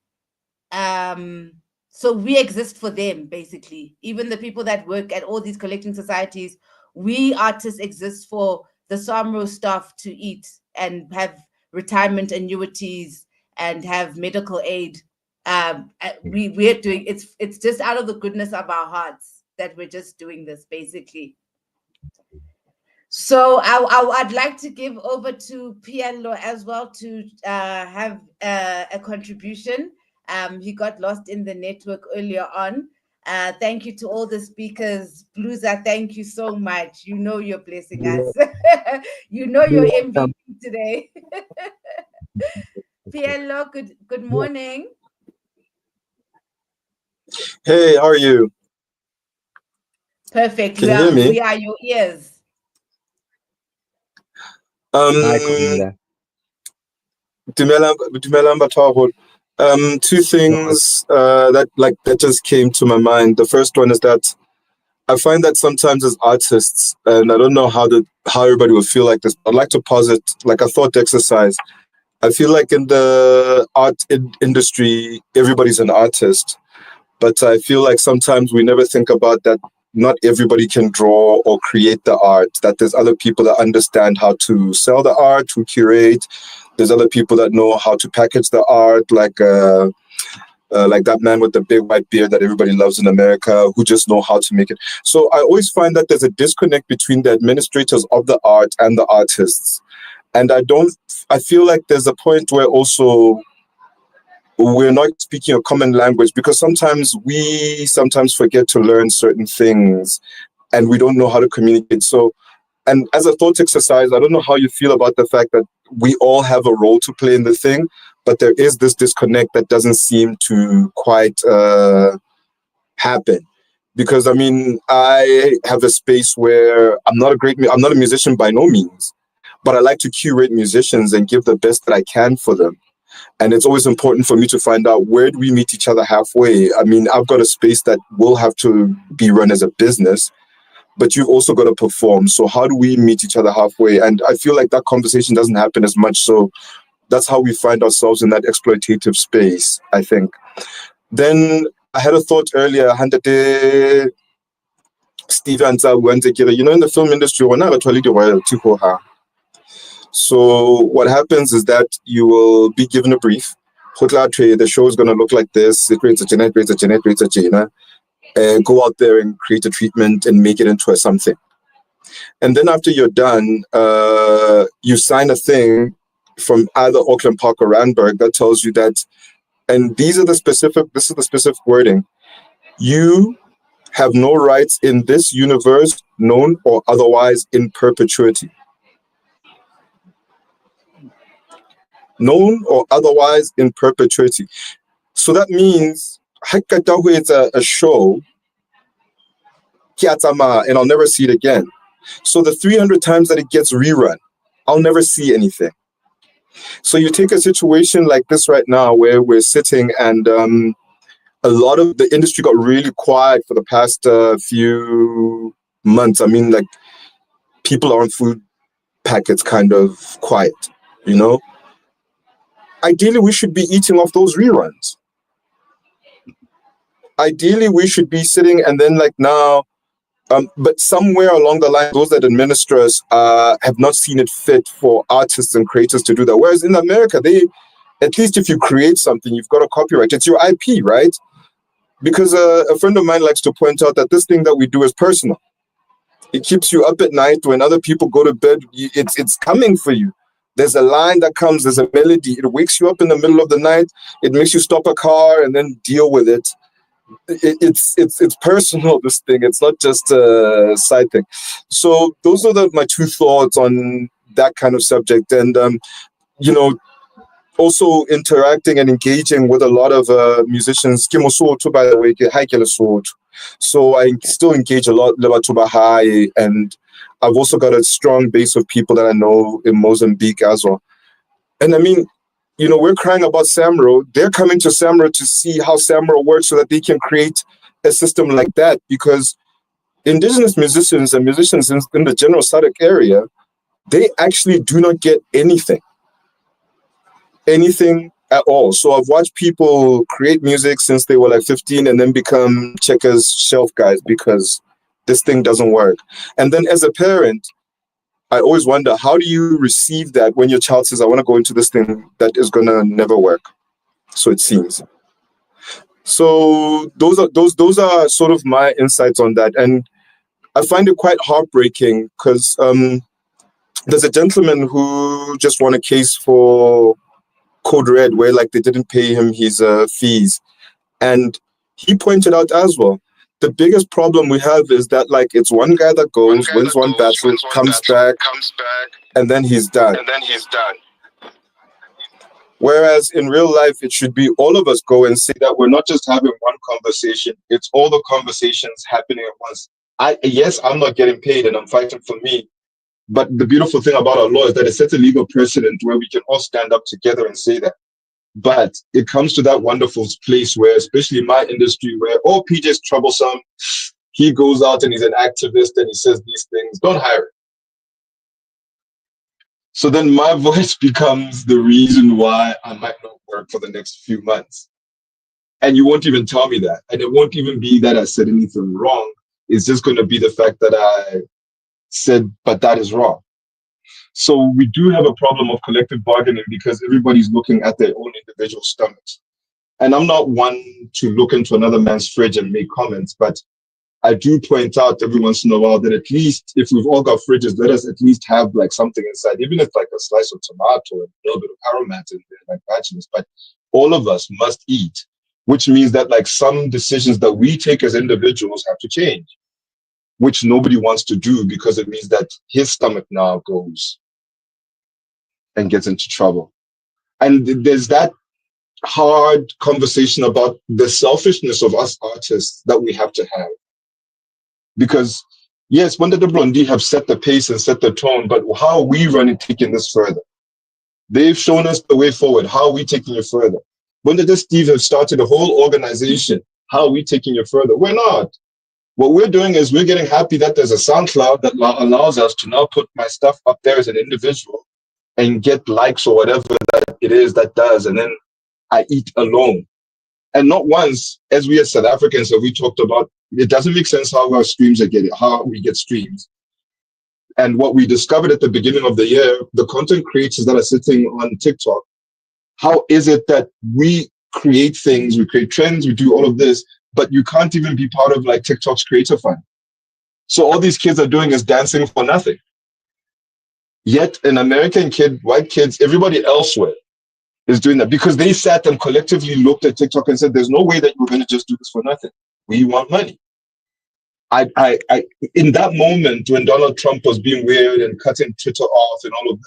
So we exist for them, basically. Even the people that work at all these collecting societies, we artists exist for the SAMRO staff to eat and have retirement annuities and have medical aid. We're doing it's just out of the goodness of our hearts that we're just doing this, basically. So I'd like to give over to Piello as well to have a contribution. He got lost in the network earlier on. Thank you to all the speakers. Bluza, thank you so much. You know you're blessing us. You know you're MVP today. Piello, good morning. Hey, how are you? Perfect. Can you hear me? We are your ears. Hi, Kumila. Two things that just came to my mind. The first one is that I find that sometimes as artists, and I don't know how everybody will feel like this, I'd like to posit like a thought exercise. I feel like in the art industry, everybody's an artist, but I feel like sometimes we never think about that. Not everybody can draw or create the art, that there's other people that understand how to sell the art, to curate. There's other people that know how to package the art, like that man with the big white beard that everybody loves in America, who just know how to make it. So I always find that there's a disconnect between the administrators of the art and the artists. And I feel like there's a point where also we're not speaking a common language, because sometimes we forget to learn certain things and we don't know how to communicate. So, and as a thought exercise, I don't know how you feel about the fact that we all have a role to play in the thing, but there is this disconnect that doesn't seem to quite happen. Because I mean, I have a space where I'm not a musician by no means, but I like to curate musicians and give the best that I can for them. And it's always important for me to find out, where do we meet each other halfway? I mean, I've got a space that will have to be run as a business, but you've also got to perform. So how do we meet each other halfway? And I feel like that conversation doesn't happen as much. So that's how we find ourselves in that exploitative space, I think. Then I had a thought earlier, Steve and you know, in the film industry, we're not actually the royalty. So what happens is that you will be given a brief. The show is going to look like this. It creates a Gena. Go out there and create a treatment and make it into something. And then after you're done, you sign a thing from either Auckland Park or Randburg that tells you that, and this is the specific wording, you have no rights in this universe, known or otherwise, in perpetuity. Known or otherwise in perpetuity. So that means it's a show, and I'll never see it again. So the 300 times that it gets rerun, I'll never see anything. So you take a situation like this right now, where we're sitting and a lot of the industry got really quiet for the past few months. I mean, like, people are on food packets kind of quiet, you know? Ideally, we should be eating off those reruns. Ideally, we should be sitting and then like now, but somewhere along the line, those that administer us have not seen it fit for artists and creators to do that. Whereas in America, at least if you create something, you've got a copyright. It's your IP, right? Because a friend of mine likes to point out that this thing that we do is personal. It keeps you up at night when other people go to bed. It's coming for you. There's a line that comes, there's a melody. It wakes you up in the middle of the night. It makes you stop a car and then deal with it. It's personal, this thing. It's not just a side thing. So those are my two thoughts on that kind of subject. And, you know, also interacting and engaging with a lot of musicians. By the way, so I still engage a lot high, and I've also got a strong base of people that I know in Mozambique as well. And I mean, you know, we're crying about Samro. They're coming to Samro to see how Samro works so that they can create a system like that, because indigenous musicians and musicians in the general SADC area, they actually do not get anything at all. So I've watched people create music since they were like 15 and then become checkers shelf guys because this thing doesn't work. And then as a parent, I always wonder, how do you receive that when your child says, I want to go into this thing that is going to never work? So it seems. So those are sort of my insights on that. And I find it quite heartbreaking because there's a gentleman who just won a case for Code Red where like they didn't pay him his fees. And he pointed out as well, the biggest problem we have is that like it's one guy that goes, wins one battle, comes back, and then he's done. Whereas in real life, it should be all of us go and say that we're not just having one conversation, it's all the conversations happening at once. Yes, I'm not getting paid and I'm fighting for me. But the beautiful thing about our law is that it sets a legal precedent where we can all stand up together and say that. But it comes to that wonderful place where, especially in my industry, where PJ's troublesome, he goes out and he's an activist and he says these things, don't hire him. So then my voice becomes the reason why I might not work for the next few months. And you won't even tell me that. And it won't even be that I said anything wrong. It's just going to be the fact that I said, but that is wrong. So we do have a problem of collective bargaining because everybody's looking at their own individual stomachs. And I'm not one to look into another man's fridge and make comments, but I do point out every once in a while that at least if we've all got fridges, let us at least have like something inside, even if like a slice of tomato and a little bit of aromat in there, like vegetables. But all of us must eat, which means that like some decisions that we take as individuals have to change, which nobody wants to do because it means that his stomach now goes and gets into trouble. And there's that hard conversation about the selfishness of us artists that we have to have. Because yes, Wonder the Blondie have set the pace and set the tone, but how are we running, taking this further? They've shown us the way forward. How are we taking it further? Wonder the Steve have started a whole organization. How are we taking it further? We're not. What we're doing is we're getting happy that there's a SoundCloud that allows us to now put my stuff up there as an individual and get likes or whatever that it is that does, and then I eat alone. And not once, as we as South Africans have we talked about, it doesn't make sense how our streams are getting, how we get streams. And what we discovered at the beginning of the year, the content creators that are sitting on TikTok, how is it that we create things, we create trends, we do all of this, but you can't even be part of like TikTok's creator fund. So all these kids are doing is dancing for nothing. Yet an American kid, white kids, everybody elsewhere is doing that because they sat and collectively looked at TikTok and said, there's no way that you're going to just do this for nothing. We want money. I in that moment when Donald Trump was being weird and cutting Twitter off and all of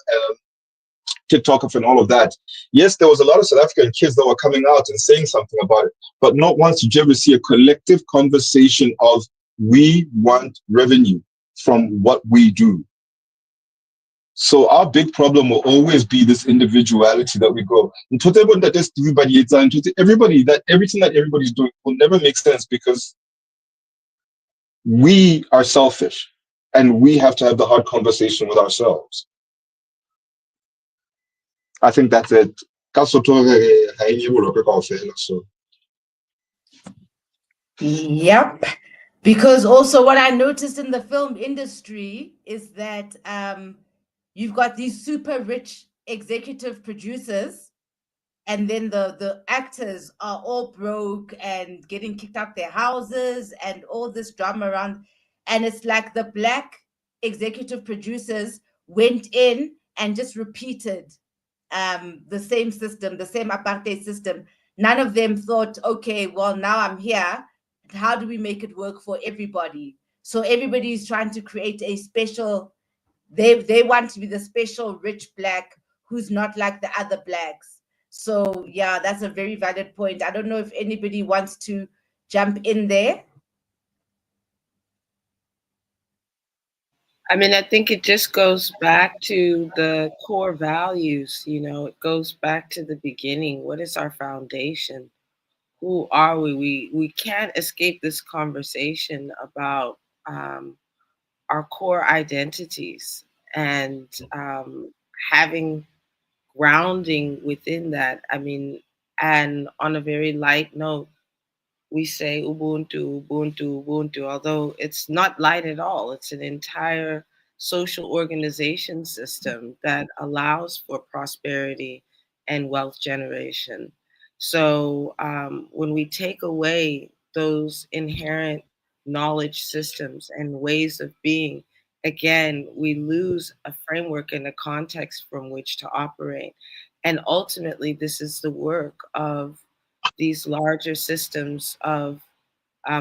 TikTok off and all of that, yes, there was a lot of South African kids that were coming out and saying something about it, but not once did you ever see a collective conversation of we want revenue from what we do. So our big problem will always be this individuality that we go. And everything that everybody's doing will never make sense because we are selfish and we have to have the hard conversation with ourselves. I think that's it. Yep. Because also what I noticed in the film industry is that you've got these super rich executive producers, and then the actors are all broke and getting kicked out their houses and all this drama around. And it's like the black executive producers went in and just repeated the same system, the same apartheid system. None of them thought, okay, well, now I'm here. How do we make it work for everybody? So everybody is trying to create a special, they want to be the special rich black who's not like the other blacks. So yeah, that's a very valid point. I don't know if anybody wants to jump in there. I mean, I think it just goes back to the core values, it goes back to the beginning. What is our foundation? Who are we? We can't escape this conversation about our core identities and having grounding within that. I mean, and on a very light note, we say Ubuntu, Ubuntu, Ubuntu, although it's not light at all. It's an entire social organization system that allows for prosperity and wealth generation. So when we take away those inherent knowledge systems and ways of being, again, we lose a framework and a context from which to operate. And ultimately, this is the work of these larger systems of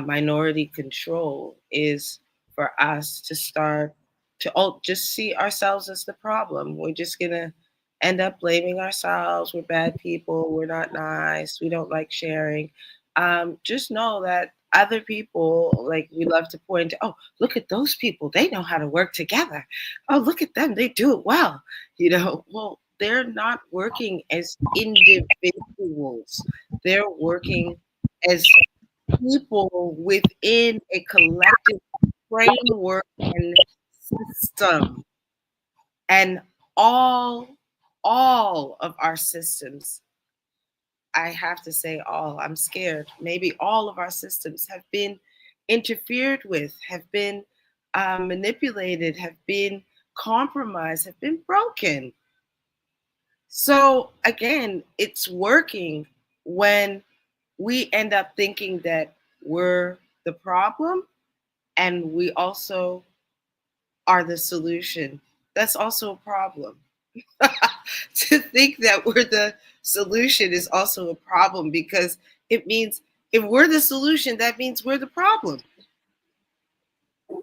minority control, is for us to start to just see ourselves as the problem. We're just going to end up blaming ourselves. We're bad people. We're not nice. We don't like sharing. Just know that other people, like we love to point to, oh, look at those people. They know how to work together. Oh, look at them. They do it well. Well, they're not working as individuals. They're working as people within a collective framework and system. And all of our systems, I have to say all, I'm scared, maybe all of our systems have been interfered with, have been manipulated, have been compromised, have been broken. So again, it's working when we end up thinking that we're the problem and we also are the solution. That's also a problem. To think that we're the solution is also a problem, because it means if we're the solution, that means we're the problem. Do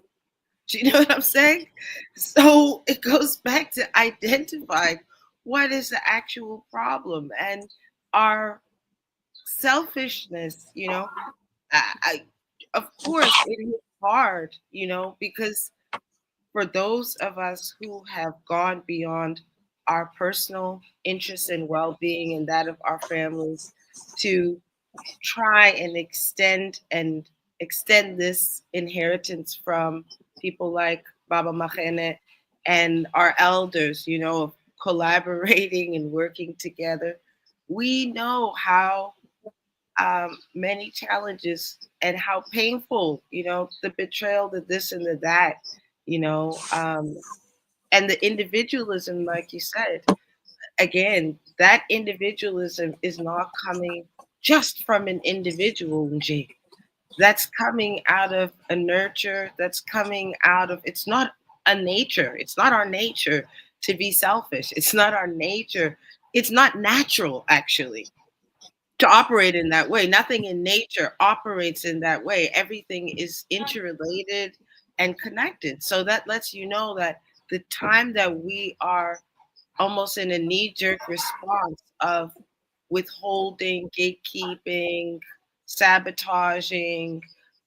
you know what I'm saying? So it goes back to identifying what is the actual problem, and our selfishness, I of course it is hard, because for those of us who have gone beyond our personal interests and well-being and that of our families to try and extend this inheritance from people like Baba Makhene and our elders, collaborating and working together, we know how many challenges and how painful, the betrayal, the this and the that, and the individualism, like you said, again, that individualism is not coming just from an individual, Nji. That's coming out of a nurture, that's coming out of, it's not a nature. It's not our nature to be selfish. It's not our nature. It's not natural, actually, to operate in that way. Nothing in nature operates in that way. Everything is interrelated and connected. So that lets you know that the time that we are almost in a knee-jerk response of withholding, gatekeeping, sabotaging,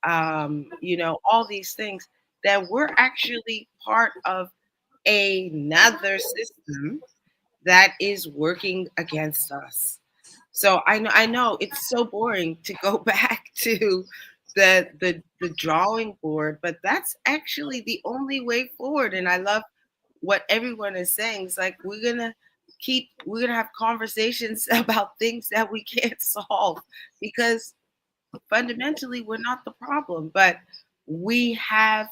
all these things, that we're actually part of another system that is working against us. So I know it's so boring to go back to the drawing board, but that's actually the only way forward. And I love what everyone is saying. It's like we're gonna have conversations about things that we can't solve, because fundamentally we're not the problem, but we have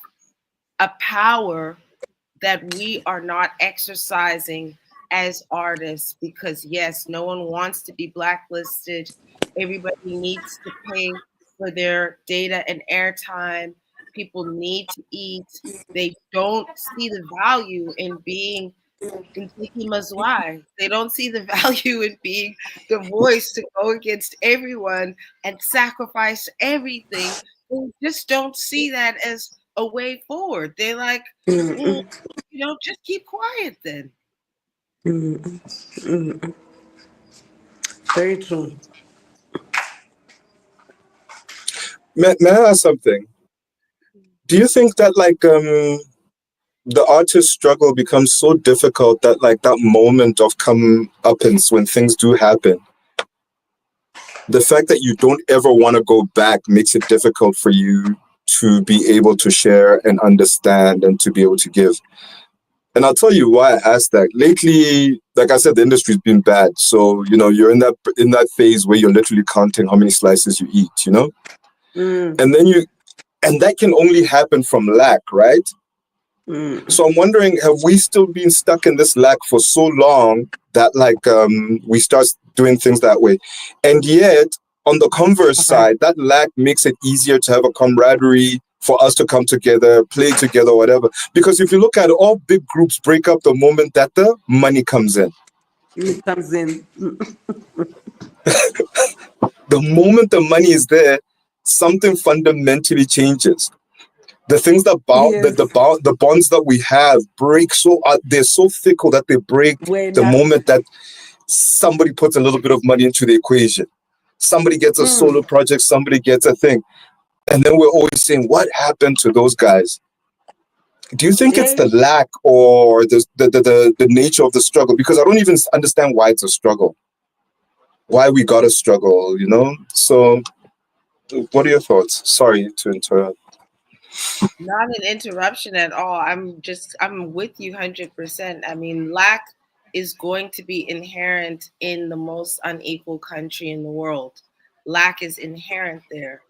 a power that we are not exercising as artists, because yes, no one wants to be blacklisted. Everybody needs to pay for their data and airtime. People need to eat. They don't see the value in being Intiki Mazwai. They don't see the value in being the voice to go against everyone and sacrifice everything. They just don't see that as a way forward. They're like, Mm-mm. just keep quiet then. Mm-mm. Mm-mm. Very true. May I ask something? Do you think that the artist struggle becomes so difficult that that moment of comeuppance when things do happen, the fact that you don't ever want to go back makes it difficult for you to be able to share and understand and to be able to give? And I'll tell you why I asked that. Lately, like I said, the industry's been bad. So, you're in that phase where you're literally counting how many slices you eat. Mm. And then and that can only happen from lack, right? Mm. So I'm wondering, have we still been stuck in this lack for so long that we start doing things that way? And yet, on the converse side, that lack makes it easier to have a camaraderie for us to come together, play together, whatever. Because if you look at it, all big groups break up the moment that the money comes in. It comes in. The moment the money is there, something fundamentally changes. The things that Yes. the bonds that we have break they're so fickle that they break the moment that somebody puts a little bit of money into the equation. Somebody gets a solo project, somebody gets a thing. And then we're always saying, what happened to those guys? Do you think it's the lack or the nature of the struggle? Because I don't even understand why it's a struggle. Why we gotta struggle, So what are your thoughts? Sorry to interrupt. Not an interruption at all. I'm with you 100%. I mean, lack is going to be inherent in the most unequal country in the world. Lack is inherent there.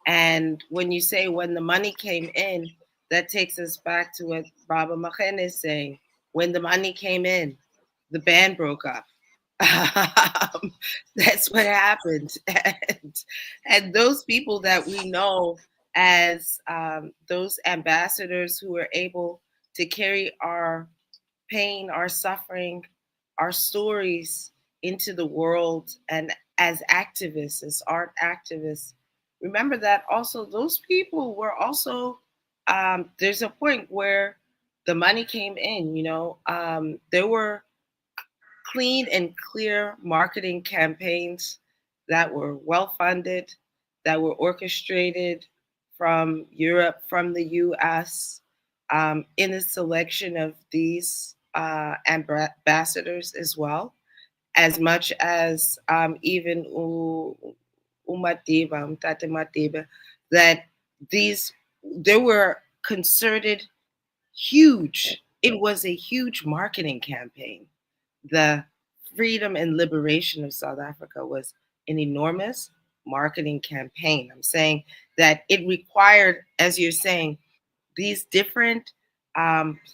And when you say when the money came in, that takes us back to what Baba Makhene is saying. When the money came in, the band broke up. That's what happened. And those people that we know as those ambassadors who are able to carry our pain, our suffering, our stories into the world, and as activists, as art activists, remember that also those people were also, there's a point where the money came in, there were clean and clear marketing campaigns that were well funded, that were orchestrated from Europe, from the US, in the selection of these ambassadors as well, as much as even Umtate Matiba, that there were concerted, huge, it was a huge marketing campaign. The freedom and liberation of South Africa was an enormous marketing campaign. I'm saying that it required, as you're saying, these different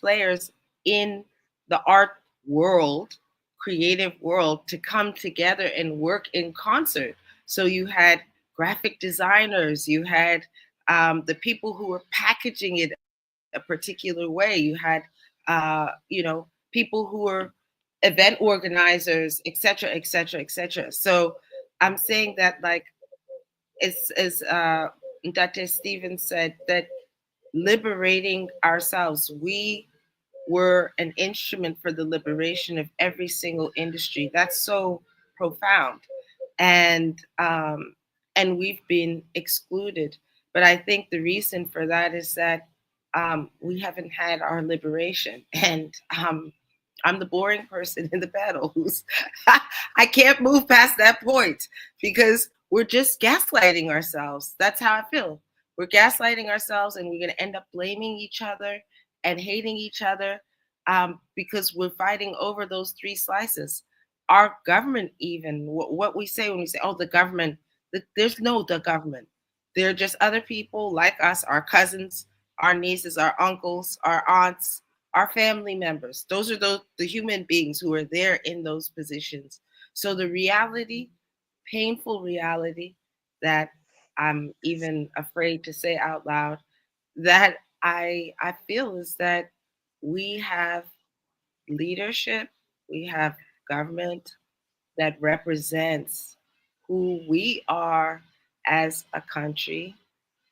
players in the art world, creative world, to come together and work in concert. So you had graphic designers, you had the people who were packaging it a particular way, you had people who were event organizers, etc., etc., etc. So I'm saying that, like, as Dr. Stevens said, that liberating ourselves, we were an instrument for the liberation of every single industry. That's so profound, and we've been excluded. But I think the reason for that is that we haven't had our liberation, and I'm the boring person in the battle who's I can't move past that point because we're just gaslighting ourselves. That's how I feel. We're gaslighting ourselves, and we're going to end up blaming each other and hating each other because we're fighting over those three slices. Our government, even what we say when we say, "Oh, the government," there's no the government. They're just other people like us, our cousins, our nieces, our uncles, our aunts, our family members. Those are the human beings who are there in those positions. So the reality, painful reality, that I'm even afraid to say out loud, that I feel is that we have leadership, we have government that represents who we are as a country,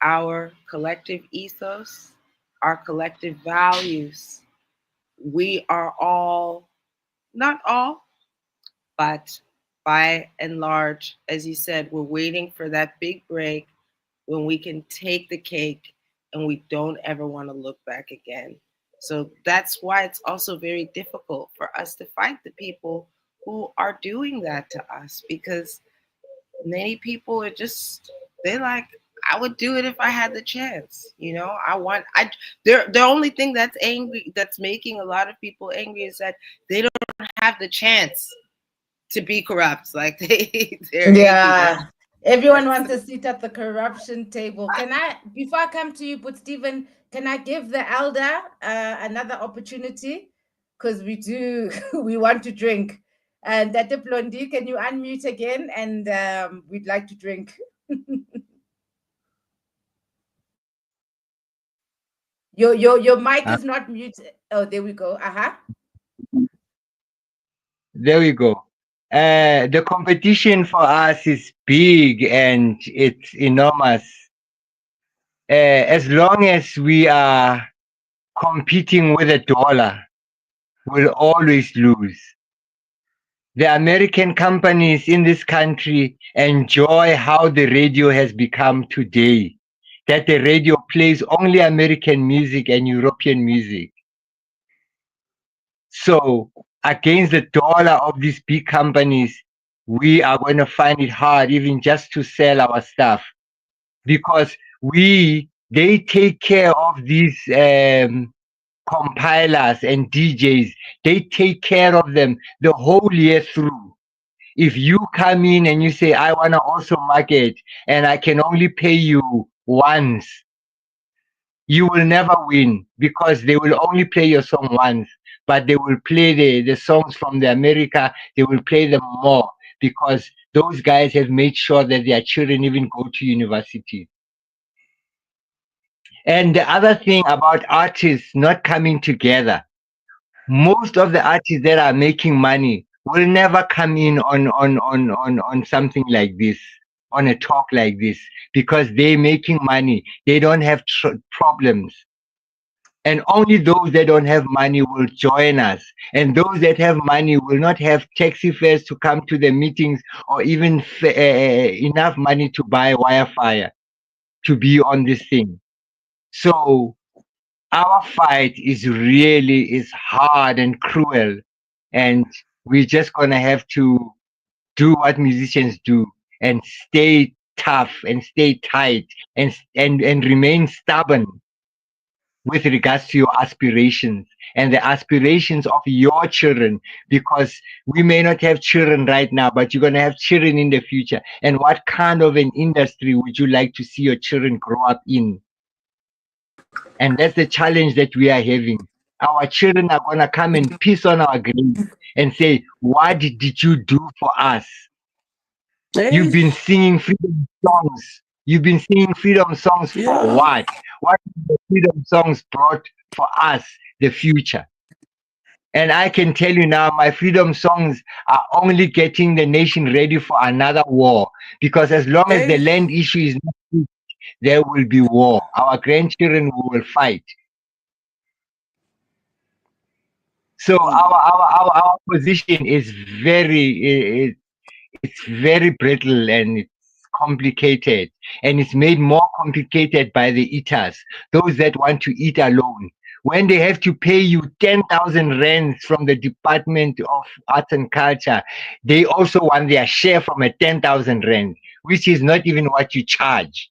our collective ethos, our collective values. We are all, not all, but by and large, as you said, we're waiting for that big break when we can take the cake and we don't ever want to look back again. So that's why it's also very difficult for us to fight the people who are doing that to us, because many people are just, they're like, I would do it if I had the chance. You know, the only thing that's angry, that's making a lot of people angry, is that they don't have the chance to be corrupt. Like they're angry. Yeah. Everyone That's wants a seat at the corruption table. Can I, before I come to you, but Stephen, can I give the elder another opportunity? Because we do, we want to drink. And Dr. Blondie, can you unmute again? And we'd like to drink. Your mic Uh, is not muted. Oh, there we go. Uh-huh. there we go. The competition for us is big and it's enormous. As long as we are competing with the dollar, we'll always lose. The American companies in this country enjoy how the radio has become today, that the radio plays only American music and European music. So against the dollar of these big companies, we are going to find it hard even just to sell our stuff, because they take care of these compilers and DJs. They take care of them the whole year through. If you come in and you say, I want to also market and I can only pay you once, you will never win, because they will only play your song once, but they will play the songs from the America, they will play them more, because those guys have made sure that their children even go to university. And the other thing about artists not coming together, most of the artists that are making money will never come in on something like this, on a talk like this, because they're making money. They don't have problems. And only those that don't have money will join us. And those that have money will not have taxi fares to come to the meetings, or even enough money to buy Wi-Fi to be on this thing. So our fight is hard and cruel, and we're just gonna have to do what musicians do and stay tough and stay tight and remain stubborn with regards to your aspirations and the aspirations of your children, because we may not have children right now, but you're going to have children in the future. And what kind of an industry would you like to see your children grow up in? And that's the challenge that we are having. Our children are going to come and piss on our grave and say, what did you do for us? You've been Yes. singing freedom songs. You've been singing freedom songs for Yeah. what? What the freedom songs brought for us, the future? And I can tell you now, my freedom songs are only getting the nation ready for another war. Because as long as the Yes. land issue is not fixed, there will be war. Our grandchildren will fight. So our position is it's very brittle and it's complicated, and it's made more complicated by the eaters, those that want to eat alone. When they have to pay you 10,000 rands from the Department of Arts and Culture, they also want their share from a 10,000 rand, which is not even what you charge.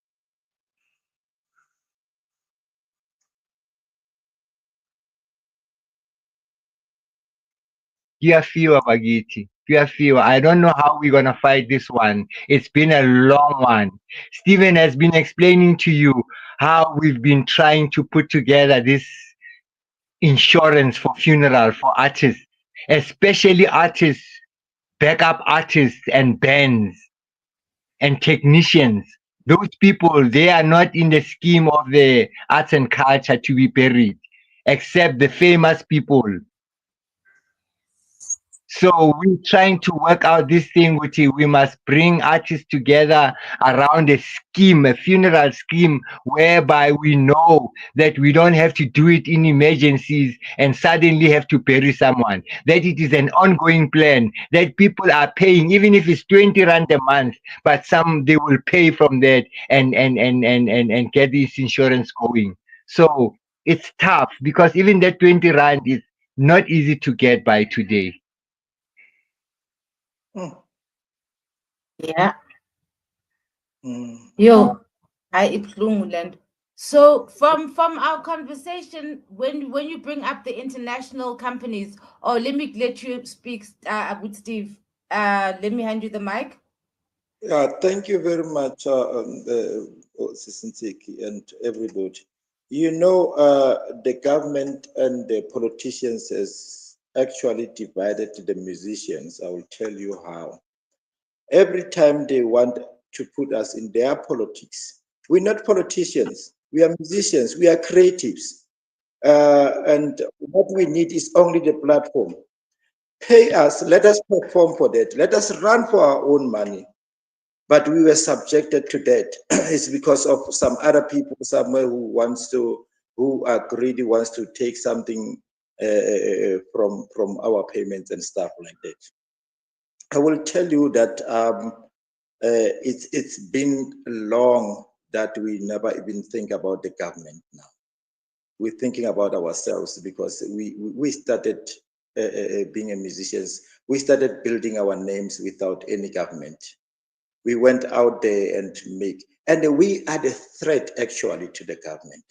Kuyafiwa Bagiti. Kuyafiwa. I don't know how we're gonna fight this one. It's been a long one. Stephen has been explaining to you how we've been trying to put together this insurance for funeral for artists, especially artists, backup artists and bands and technicians. Those people, they are not in the scheme of the arts and culture to be buried, except the famous people. So we're trying to work out this thing, which is we must bring artists together around a scheme, a funeral scheme, whereby we know that we don't have to do it in emergencies and suddenly have to bury someone. That it is an ongoing plan, that people are paying, even if it's 20 rand a month, but some they will pay from that and get this insurance going. So it's tough because even that 20 rand is not easy to get by today. Mm, Yeah. mm. Yo, I ibuhlungu land. So from our conversation, when you bring up the international companies, oh, let you speak with Steve. Let me hand you the mic. Yeah, thank you very much, Sisintiki and everybody. You know, the government and the politicians has actually divided the musicians. I will tell you how. Every time they want to put us in their politics, we're not politicians. We are musicians. We are creatives. And what we need is only the platform. Pay us. Let us perform for that. Let us run for our own money. But we were subjected to that. It's because of some other people somewhere who are greedy, wants to take something from our payments and stuff like that. I will tell you that it's been long that we never even think about the government now. We're thinking about ourselves because we started being a musicians. We started building our names without any government. We went out there and and we are the threat actually to the government.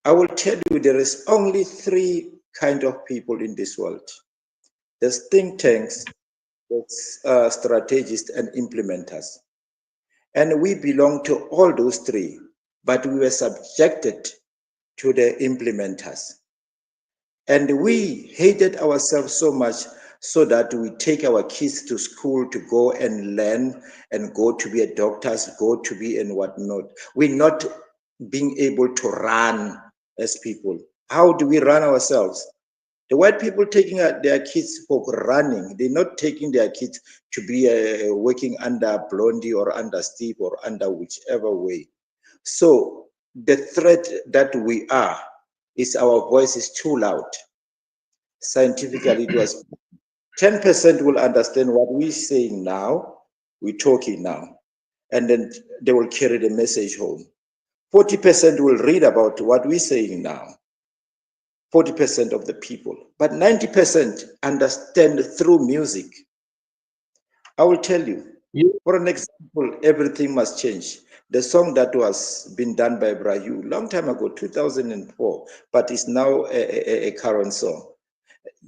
I will tell you there is only three kind of people in this world. There's think tanks, there's strategists and implementers. And we belong to all those three, but we were subjected to the implementers. And we hated ourselves so much so that we take our kids to school to go and learn and go to be a doctors, go to be and whatnot. We're not being able to run as people. How do we run ourselves? The white people taking their kids for running. They're not taking their kids to be working under Blondie or under Steve or under whichever way. So the threat that we are is our voice is too loud. Scientifically, it was 10% will understand what we're saying now, we're talking now, and then they will carry the message home. 40% will read about what we're saying now, 40% of the people, but 90% understand through music. I will tell you, for an example, everything must change. The song that was been done by Brahu long time ago, 2004, but it's now a current song.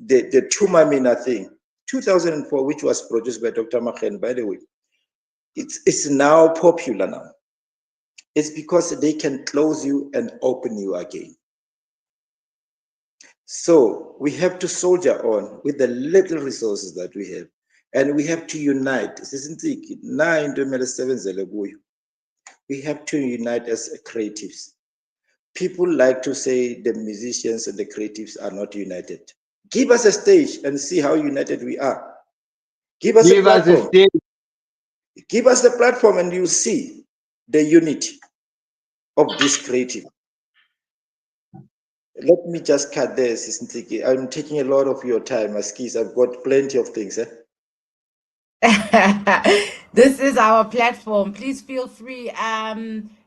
The Tumamina thing, 2004, which was produced by Dr. Makhene, by the way, it's now popular now. It's because they can close you and open you again. So we have to soldier on with the little resources that we have. And we have to unite. We have to unite as creatives. People like to say the musicians and the creatives are not united. Give us a stage and see how united we are. Give us a platform. Give us the platform and you'll see the unity of this creative. Let me just cut there, Sisintiki. I'm taking a lot of your time, Askis. I've got plenty of things. This is our platform. Please feel free.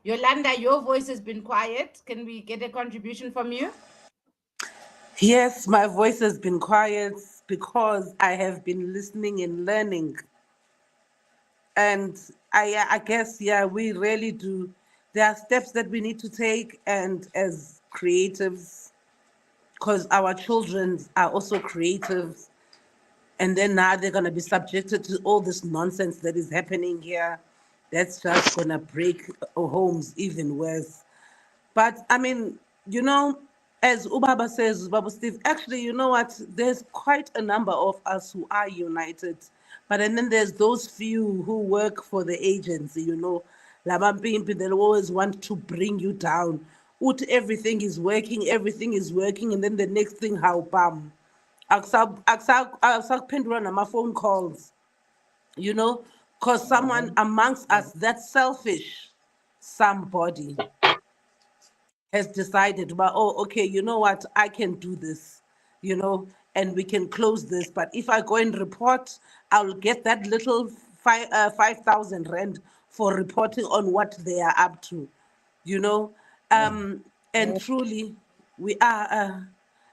Yolanda, your voice has been quiet. Can we get a contribution from you? Yes, my voice has been quiet because I have been listening and learning. And I guess, yeah, we really do. There are steps that we need to take, and as creatives, because our children are also creatives, and then now they're going to be subjected to all this nonsense that is happening here. That's just going to break homes even worse. But I mean, as Ubaba says, Babu Steve, actually, you know what? There's quite a number of us who are united. But and then there's those few who work for the agency, Labampimpi, they'll always want to bring you down. Everything is working, and then the next thing, how bam. Akusaphendulwa nama-phone calls, because someone amongst us, that selfish somebody, has decided, well, oh, okay, you know what, I can do this, and we can close this. But if I go and report, I'll get that little 5,000 rand for reporting on what they are up to, you know. And truly, we are,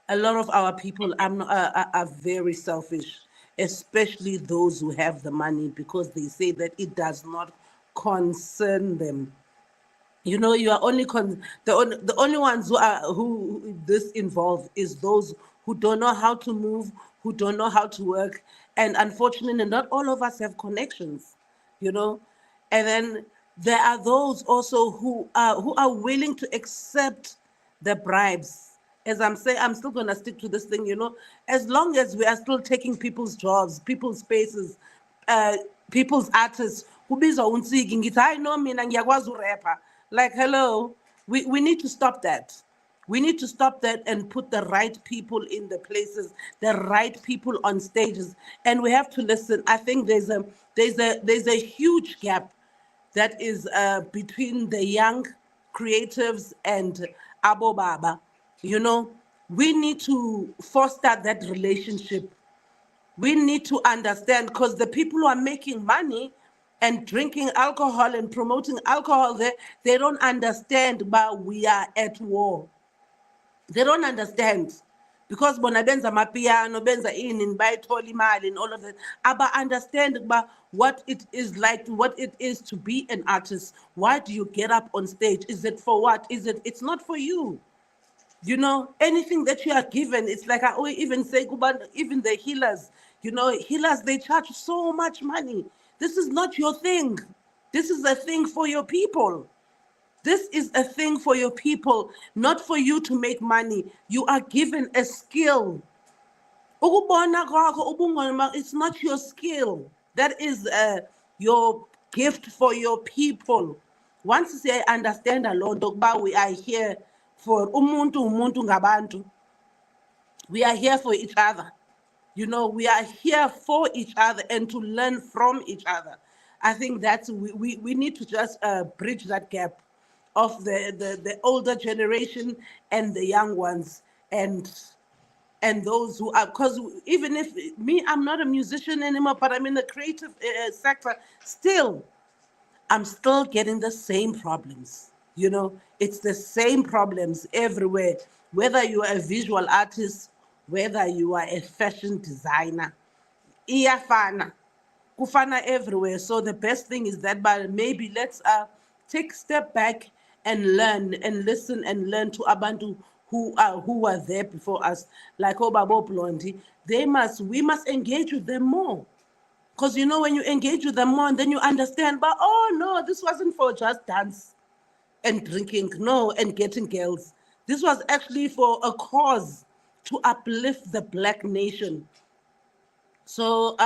a lot of our people are very selfish, especially those who have the money, because they say that it does not concern them. You are only the only ones who this involve is those who don't know how to move, who don't know how to work, and unfortunately, not all of us have connections, you know. And then there are those also who are willing to accept the bribes. As I'm saying, I'm still gonna stick to this thing, as long as we are still taking people's jobs, people's spaces, uh, people's artists. Kubizwa unsiki ngithi hayi no mina ngiyakwazi urapper. Like, hello, we need to stop that. We need to stop that and put the right people in the places, the right people on stages, and we have to listen. I think there's a huge gap that is between the young creatives and Abo Baba. We need to foster that relationship. We need to understand, because the people who are making money and drinking alcohol and promoting alcohol, they don't understand, but we are at war. They don't understand, because bona benza amapiano, benza ini, bayithola imali and all of that. But understand about what it is like, what it is to be an artist. Why do you get up on stage? Is it for what? It's not for you. Anything that you are given, it's like I always even say, even the healers, healers, they charge so much money. This is not your thing. This is a thing for your people. This is a thing for your people, not for you to make money. You are given a skill. It's not your skill. That is your gift for your people. Once you understand alone, we are here for umuntu ngabantu. We are here for each other. We are here for each other and to learn from each other. I think that's we need to just bridge that gap of the older generation and the young ones, and those who are, because even if I'm not a musician anymore, but I'm in the creative sector, still I'm still getting the same problems. It's the same problems everywhere, whether you are a visual artist, whether you are a fashion designer. Iyafana. Kufana everywhere. So the best thing is that, but maybe let's take a step back and learn and listen and learn to abantu who were there before us, like Obabo Blondie. We must engage with them more. Because when you engage with them more, and then you understand, but oh no, this wasn't for just dance and drinking, no, and getting girls. This was actually for a cause to uplift the Black nation. So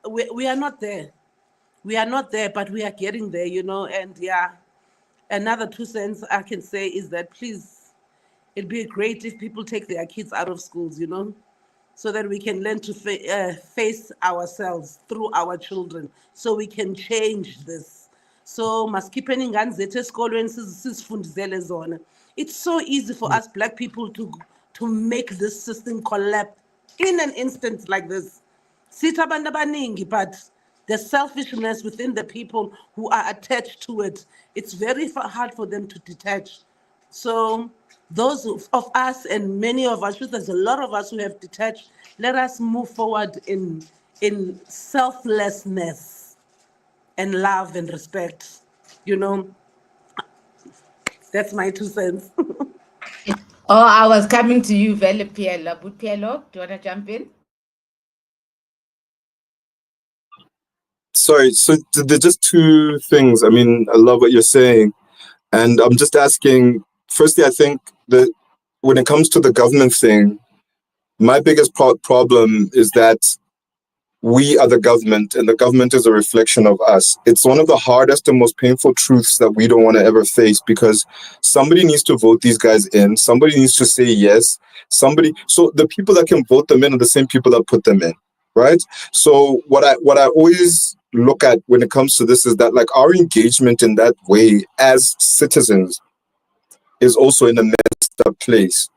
we are not there. We are not there, but we are getting there, and yeah. Another 2 cents I can say is that, please, it'd be great if people take their kids out of schools, so that we can learn to face ourselves through our children, so we can change this. So maskipeni ingane zethu esikolweni sizifundisele zona. It's so easy for us Black people to make this system collapse in an instant like this. Sithi abantu abaningi, but the selfishness within the people who are attached to it, it's very hard for them to detach. So those of us, and many of us, there's a lot of us who have detached, let us move forward in selflessness and love and respect. That's my 2 cents. Oh, I was coming to you, Vele Pielo. But Pielo, do you want to jump in? Sorry, so there's just 2 things. I mean, I love what you're saying. And I'm just asking, firstly, I think that when it comes to the government thing, my biggest problem is that we are the government and the government is a reflection of us. It's one of the hardest and most painful truths that we don't want to ever face, because somebody needs to vote these guys in. Somebody needs to say yes. So the people that can vote them in are the same people that put them in, right? So what I always look at when it comes to this is that, like, our engagement in that way as citizens is also in a messed up place.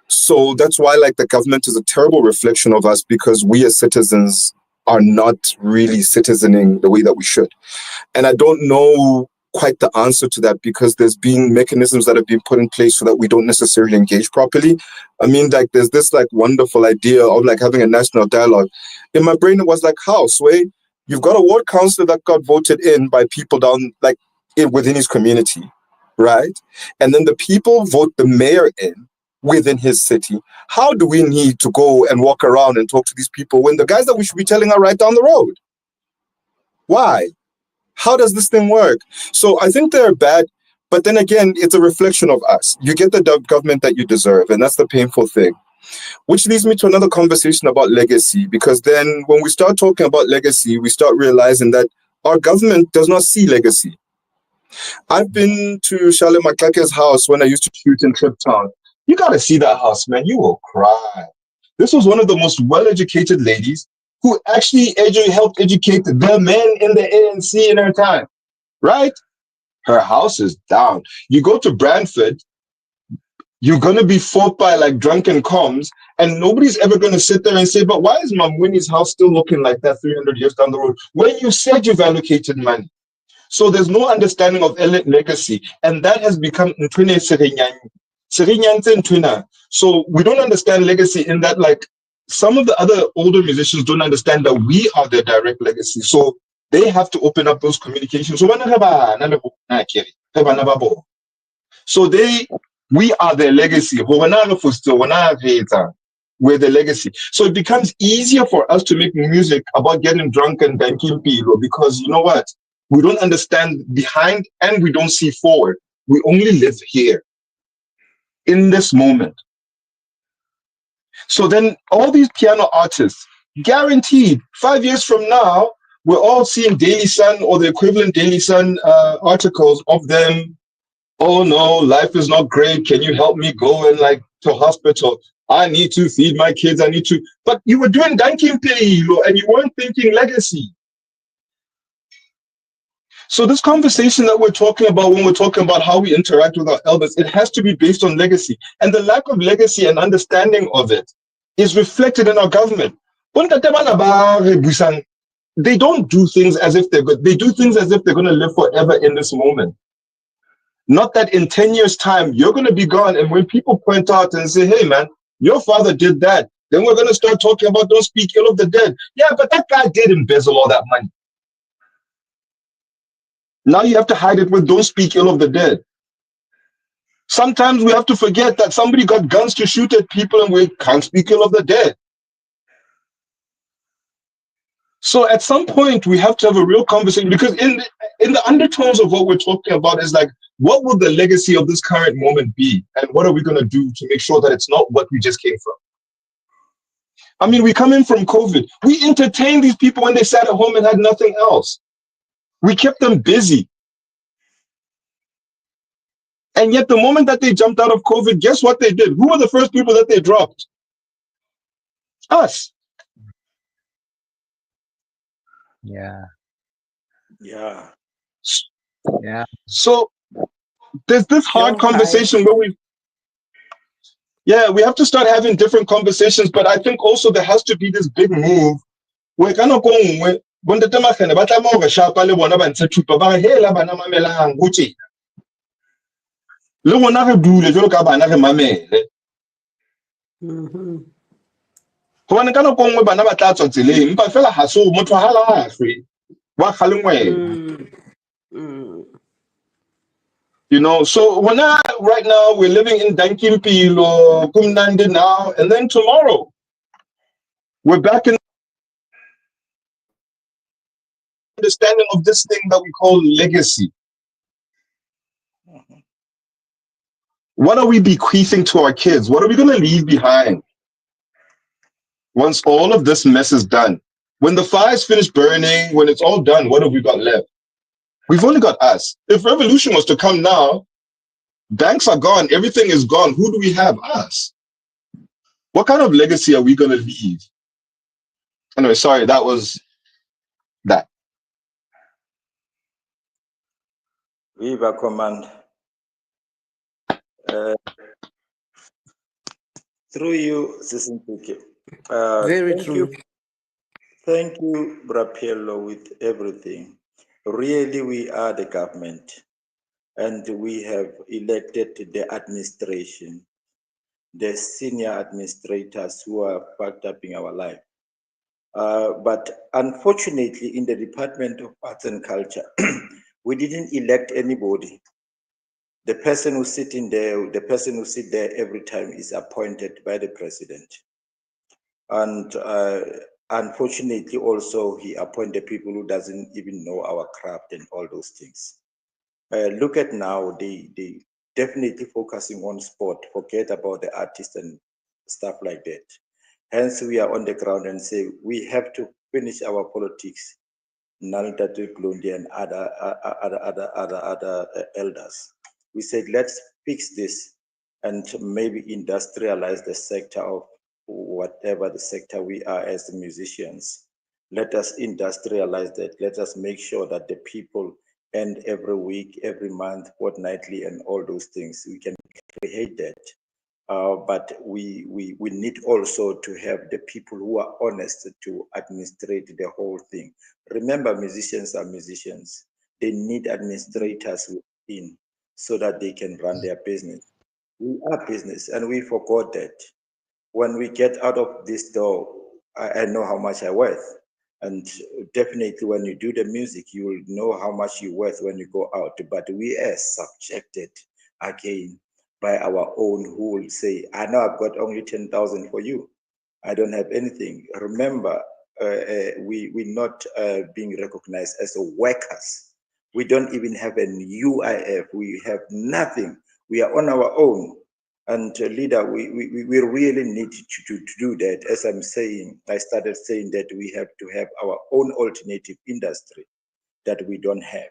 So that's why, like, the government is a terrible reflection of us, because we as citizens are not really citizening the way that we should. And I don't know quite the answer to that, because there's been mechanisms that have been put in place so that we don't necessarily engage properly. I mean, like, there's this like wonderful idea of like having a national dialogue. In my brain, it was like, how, Sway? You've got a ward councillor that got voted in by people down like within his community, right? And then the people vote the mayor in within his city. How do we need to go and walk around and talk to these people when the guys that we should be telling are right down the road? Why? How does this thing work? So I think they're bad, but then again, it's a reflection of us. You get the government that you deserve, and that's the painful thing. Which leads me to another conversation about legacy, because then when we start talking about legacy, we start realizing that our government does not see legacy. I've been to Charlotte Makake's house when I used to shoot in Trip Town. You got to see that house, man. You will cry. This was one of the most well-educated ladies who actually helped educate the men in the ANC in her time, right? Her house is down. You go to Brantford, you're going to be fought by like drunken comms, and nobody's ever going to sit there and say, but why is Mam Winnie's house still looking like that 300 years down the road when you said you've allocated money? So there's no understanding of legacy, and that has become so we don't understand legacy in that, like, some of the other older musicians don't understand that we are their direct legacy. So they have to open up those communications. So we are their legacy. We're the legacy. So it becomes easier for us to make music about getting drunk and banking people, because you know what? We don't understand behind and we don't see forward. We only live here in this moment. So then all these piano artists, guaranteed 5 years from now, we're all seeing Daily Sun or the equivalent Daily Sun articles of them. Oh no, life is not great. Can you help me go and like to hospital? I need to feed my kids. I need to. But you were doing Dankin Peilo and you weren't thinking legacy. So this conversation that we're talking about when we're talking about how we interact with our elders, it has to be based on legacy. And the lack of legacy and understanding of it is reflected in our government. They don't do things as if they're good. They do things as if they're going to live forever in this moment. Not that in 10 years' time, you're going to be gone. And when people point out and say, hey, man, your father did that, then we're going to start talking about don't speak ill of the dead. Yeah, but that guy did embezzle all that money. Now you have to hide it with don't speak ill of the dead. Sometimes we have to forget that somebody got guns to shoot at people and we can't speak ill of the dead. So at some point we have to have a real conversation, because in the undertones of what we're talking about is like, what will the legacy of this current moment be? And what are we going to do to make sure that it's not what we just came from? I mean, we come in from COVID. We entertained these people when they sat at home and had nothing else. We kept them busy. And yet the moment that they jumped out of COVID, guess what they did? Who were the first people that they dropped? Us. Yeah. Yeah. Yeah. So there's this hard conversation where we have to start having different conversations, but I think also there has to be this big move where kind of going when the Makhene ba tla mo re shapa le bona ba ntsha thupa ba he la bana mamelang go tjena le gona re dule jalo ka bana re mamele gobane ka nako nngwe bana ba tla tswa tseleng empa fela ha so motho ha lahlwe wa kgalengwela. You know, so right now we're living in Dankimpilo, Kumnandi now, and then tomorrow we're back in understanding of this thing that we call legacy. What are we bequeathing to our kids? What are we going to leave behind once all of this mess is done? When the fire's finished burning, when it's all done, what have we got left? We've only got us. If revolution was to come now, banks are gone, everything is gone. Who do we have? Us. What kind of legacy are we going to leave? Anyway, sorry, that was that. Viva Command. Through you, Sisintuke. Very Thank true. you. Thank you, Brapiello, with everything. Really, we are the government, and we have elected the administration, the senior administrators who are fucked up in our life. But unfortunately, in the Department of Arts and Culture, we didn't elect anybody. The person who's sitting there, the person who sits there every time is appointed by the president. And unfortunately, also, he appointed people who doesn't even know our craft and all those things. Look at now, they definitely focusing on sport, forget about the artists and stuff like that. Hence, we are on the ground and say we have to finish our politics. Nalita Blondie and other elders. We said let's fix this and maybe industrialize the sector of whatever the sector we are as musicians. Let us industrialize that. Let us make sure that the people end every week, every month, fortnightly, and all those things. We can create that. But we need also to have the people who are honest to administrate the whole thing. Remember, musicians are musicians. They need administrators within so that they can run their business. We are business, and we forgot that. When we get out of this door, I know how much I worth. And definitely when you do the music, you will know how much you're worth when you go out. But we are subjected again by our own who will say, I know I've got only 10,000 for you. I don't have anything. Remember, we're not being recognized as workers. We don't even have an UIF. We have nothing. We are on our own. And leader, we really need to do that. As I'm saying, I started saying that we have to have our own alternative industry that we don't have.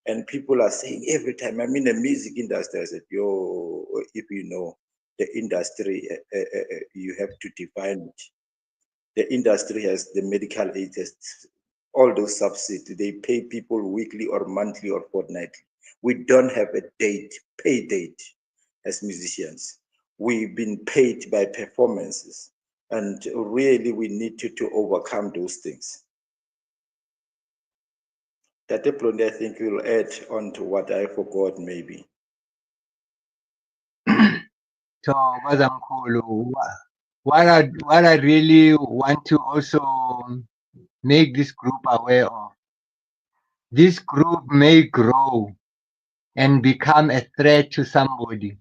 And people are saying every time I'm in the music industry, I said, yo, if you know the industry, you have to define it. The industry has the medical aid, all those subsidies. They pay people weekly or monthly or fortnightly. We don't have a pay date as musicians. We've been paid by performances. And really, we need to overcome those things. That Blondie, I think will add on to what I forgot maybe. So, Mazamkulu, what I really want to also make this group aware of, this group may grow and become a threat to somebody.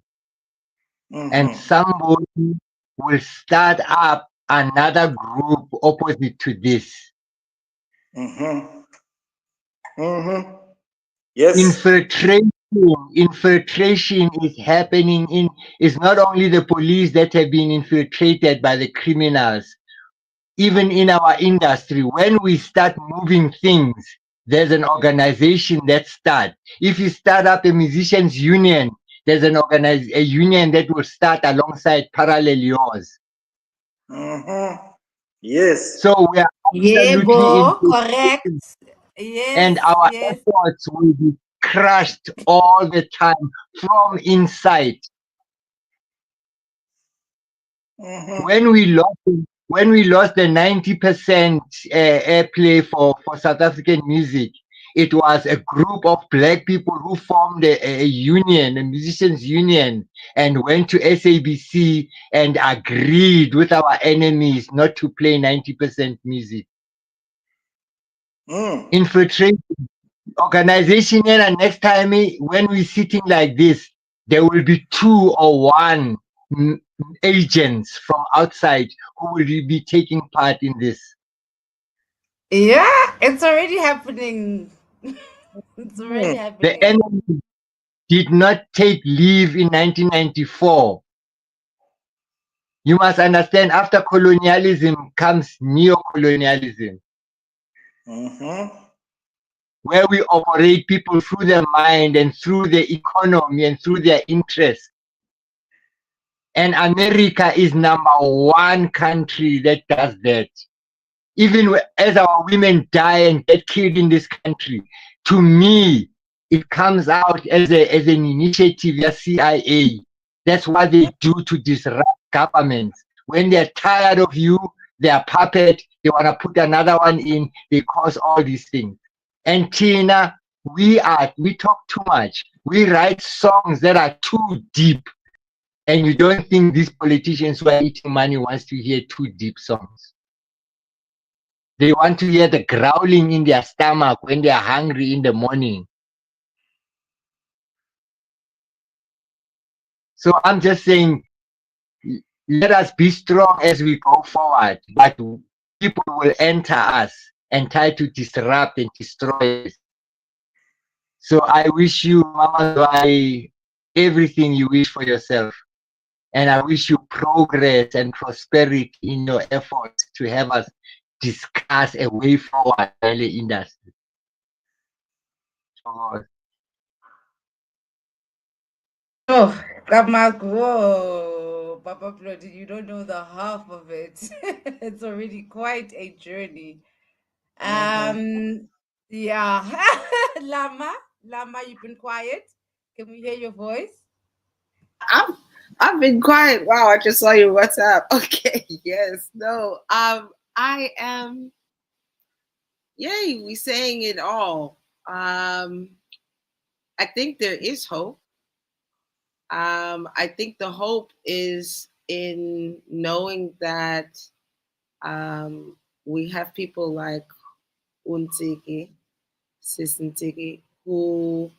And somebody will start up another group opposite to this. Yes. Infiltration is happening it's not only the police that have been infiltrated by the criminals. Even in our industry, when we start moving things, there's an organization that starts. If you start up a musicians union, there's a union that will start alongside parallel yours. Yes. So we are absolutely correct. Yes. And our efforts will be crushed all the time from inside. When we lost the 90% airplay for South African music, it was a group of black people who formed a union, a musicians union, and went to SABC and agreed with our enemies not to play 90% music. Infiltration. Organization, and next time when we're sitting like this, there will be 2 or 1 agents from outside who will be taking part in this. Yeah, it's already happening. It's already happening. The enemy did not take leave in 1994. You must understand, after colonialism comes neo-colonialism. where we operate people through their mind and through their economy and through their interests. And America is number one country that does that. Even as our women die and get killed in this country, to me, it comes out as an initiative, the CIA. That's what they do to disrupt governments. When they're tired of you, they're puppet, they want to put another one in, they cause all these things. And Tina, we talk too much. We write songs that are too deep. And you don't think these politicians who are eating money wants to hear too deep songs. They want to hear the growling in their stomach when they are hungry in the morning. So I'm just saying, let us be strong as we go forward, but people will enter us and try to disrupt and destroy us. So I wish you, Mama Zwai, everything you wish for yourself. And I wish you progress and prosperity in your efforts to have us discuss a way forward in the industry. Oh, Kamak, whoa, Papa Blondie, you don't know the half of it. It's already quite a journey. Yeah. Lama, you've been quiet. Can we hear your voice? I've been quiet. Wow, I just saw your WhatsApp. Okay, yes, no. I am. Yay, we saying it all. I think there is hope. I think the hope is in knowing that we have people like Untiki, Sis Ntiki, who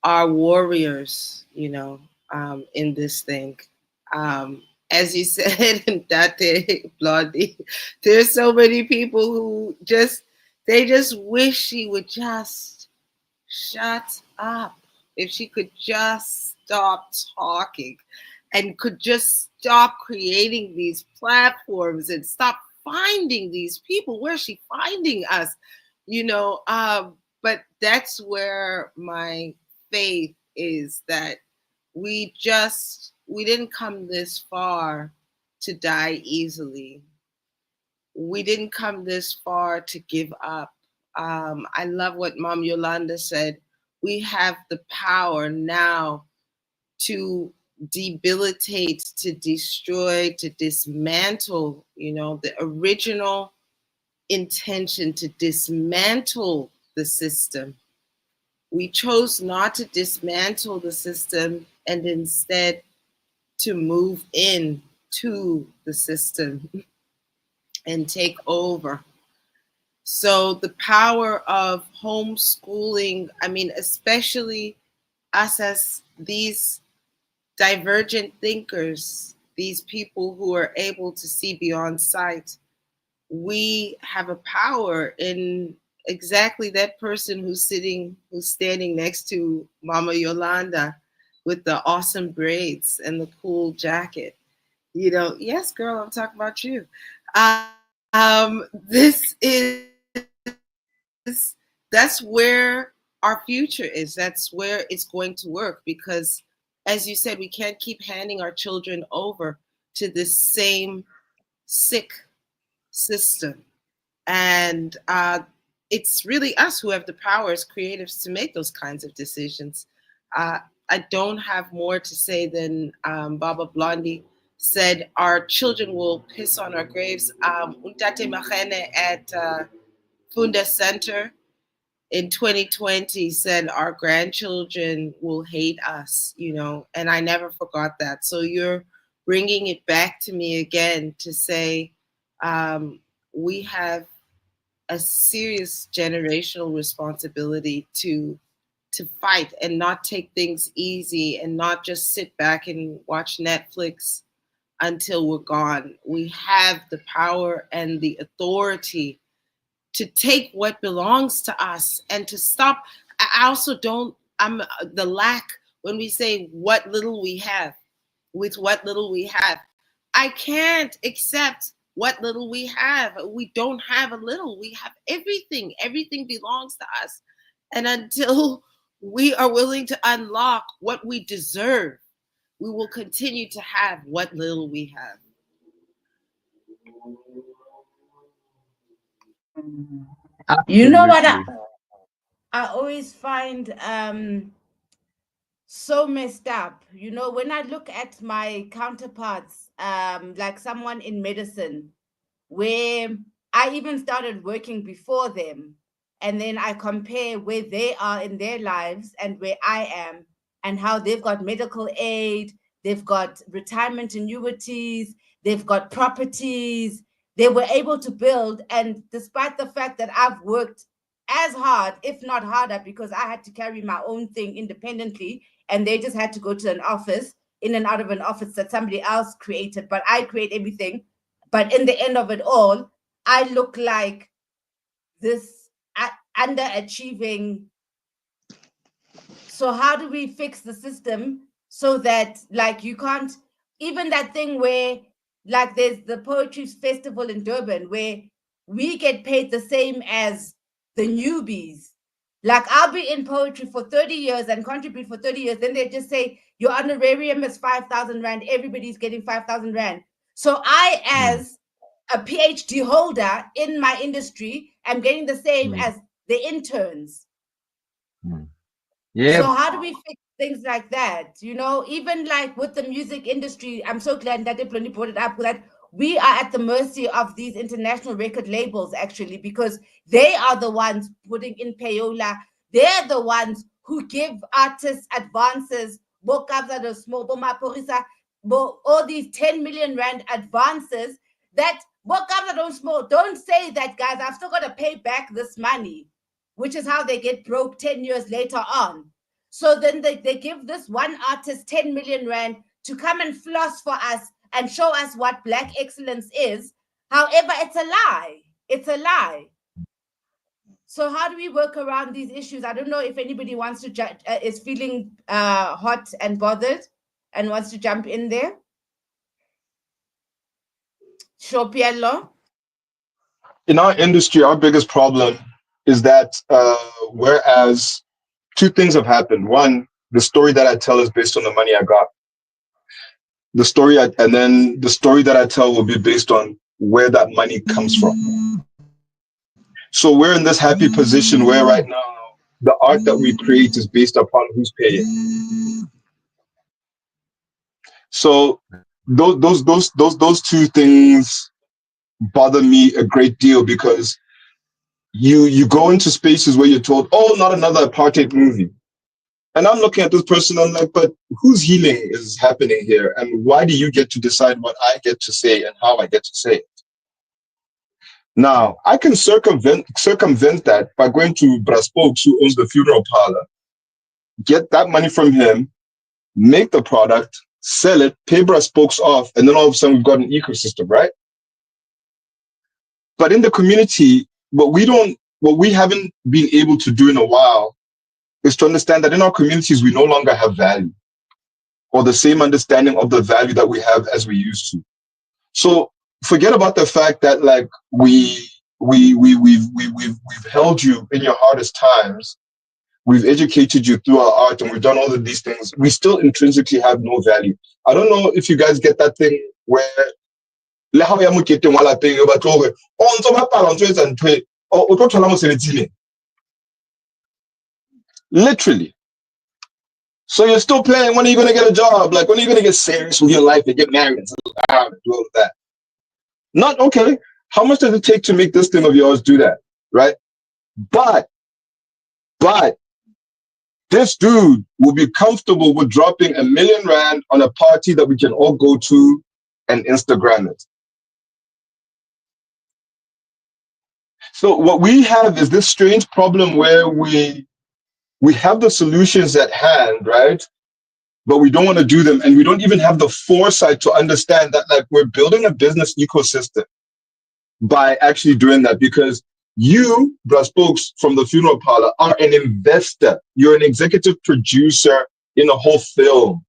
are warriors, in this thing. As you said, Date Blondie, there's so many people who they just wish she would just shut up. If she could just stop talking and could just stop creating these platforms and stop finding these people. Where's she finding us? But that's where my faith is, that we didn't come this far to die easily. We didn't come this far to give up. I love what Mom Yolanda said. We have the power now to debilitate, to destroy, to dismantle, the original intention to dismantle the system. We chose not to dismantle the system and instead to move in to the system and take over. So the power of homeschooling, especially us as these divergent thinkers, these people who are able to see beyond sight, we have a power in exactly that person who's standing next to Mama Yolanda with the awesome braids and the cool jacket. Yes, girl, I'm talking about you. That's where our future is. That's where it's going to work, because, as you said, we can't keep handing our children over to this same sick system. And it's really us who have the power as creatives to make those kinds of decisions. I don't have more to say than Baba Blondie said. Our children will piss on our graves. Untate Makhene at Funda Center in 2020 said our grandchildren will hate us, and I never forgot that. So you're bringing it back to me again to say we have a serious generational responsibility to fight and not take things easy and not just sit back and watch Netflix until we're gone. We have the power and the authority to take what belongs to us and to stop. I also don't, the lack, when we say what little we have, with what little we have, I can't accept what little we have. We don't have a little. We have everything. Everything belongs to us. And until we are willing to unlock what we deserve, we will continue to have what little we have. You know what Absolutely. I always find so messed up. You know, when I look at my counterparts, like someone in medicine, where I even started working before them, and then I compare where they are in their lives and where I am, and how they've got medical aid, they've got retirement annuities, they've got properties, they were able to build. And despite the fact that I've worked as hard, if not harder, because I had to carry my own thing independently, and they just had to go to an office, in and out of an office that somebody else created, but I create everything. But in the end of it all, I look like this underachieving. So how do we fix the system so that, like, you can't, even that thing where, like, there's the Poetry Festival in Durban where we get paid the same as the newbies. Like, I'll be in poetry for 30 years and contribute for 30 years. Then they just say, your honorarium is 5,000 Rand. Everybody's getting 5,000 Rand. So I, as a PhD holder in my industry, am getting the same as the interns. Yeah. So how do we fix things like that? You know, even like with the music industry, I'm so glad that Blondie brought it up, that we are at the mercy of these international record labels, actually, because they are the ones putting in payola. They're the ones who give artists advances, all these 10 million Rand advances that don't say that, guys, I've still got to pay back this money, which is how they get broke 10 years later on. So then they give this one artist 10 million Rand to come and floss for us and show us what Black excellence is. However, it's a lie. It's a lie. So how do we work around these issues? I don't know if anybody wants to is feeling hot and bothered and wants to jump in there. Sure, Piello? In our industry, our biggest problem is that whereas two things have happened. One, the story that I tell is based on the money I got. And then the story that I tell will be based on where that money comes from. So we're in this happy position where right now the art that we create is based upon who's paying. So those two things bother me a great deal, because you go into spaces where you're told, oh, not another apartheid movie. And I'm looking at this person, I'm like, but whose healing is happening here? And why do you get to decide what I get to say and how I get to say it? Now, I can circumvent that by going to Braspokes, who owns the funeral parlor, get that money from him, make the product, sell it, pay Braspokes off, and then all of a sudden we've got an ecosystem, right? But in the community, what we haven't been able to do in a while is to understand that in our communities, we no longer have value, or the same understanding of the value that we have as we used to. So forget about the fact that, like, we've held you in your hardest times. We've educated you through our art, and we've done all of these things. We still intrinsically have no value. I don't know if you guys get that thing where literally. So you're still playing. When are you going to get a job? Like, when are you going to get serious with your life and get married and settle down and do all of that? Not okay. How much does it take to make this thing of yours do that? Right? But this dude will be comfortable with dropping R1 million on a party that we can all go to and Instagram it. So what we have is this strange problem where we have the solutions at hand, right? But we don't want to do them, and we don't even have the foresight to understand that, like, we're building a business ecosystem by actually doing that, because you, Braspokes from the funeral parlor, are an investor. You're an executive producer in a whole film.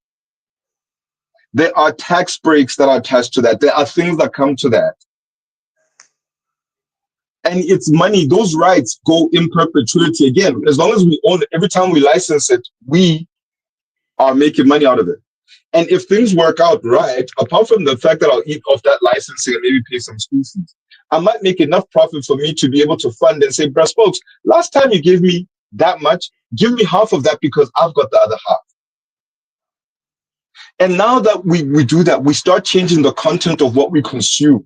There are tax breaks that are attached to that. There are things that come to that. and it's money. Those rights go in perpetuity again. As long as we own it, every time we license it, we are making money out of it. And if things work out right, apart from the fact that I'll eat off that licensing and maybe pay some school fees, I might make enough profit for me to be able to fund and say, bruh, folks, last time you gave me that much, give me half of that because I've got the other half. And now that we do that, we start changing the content of what we consume.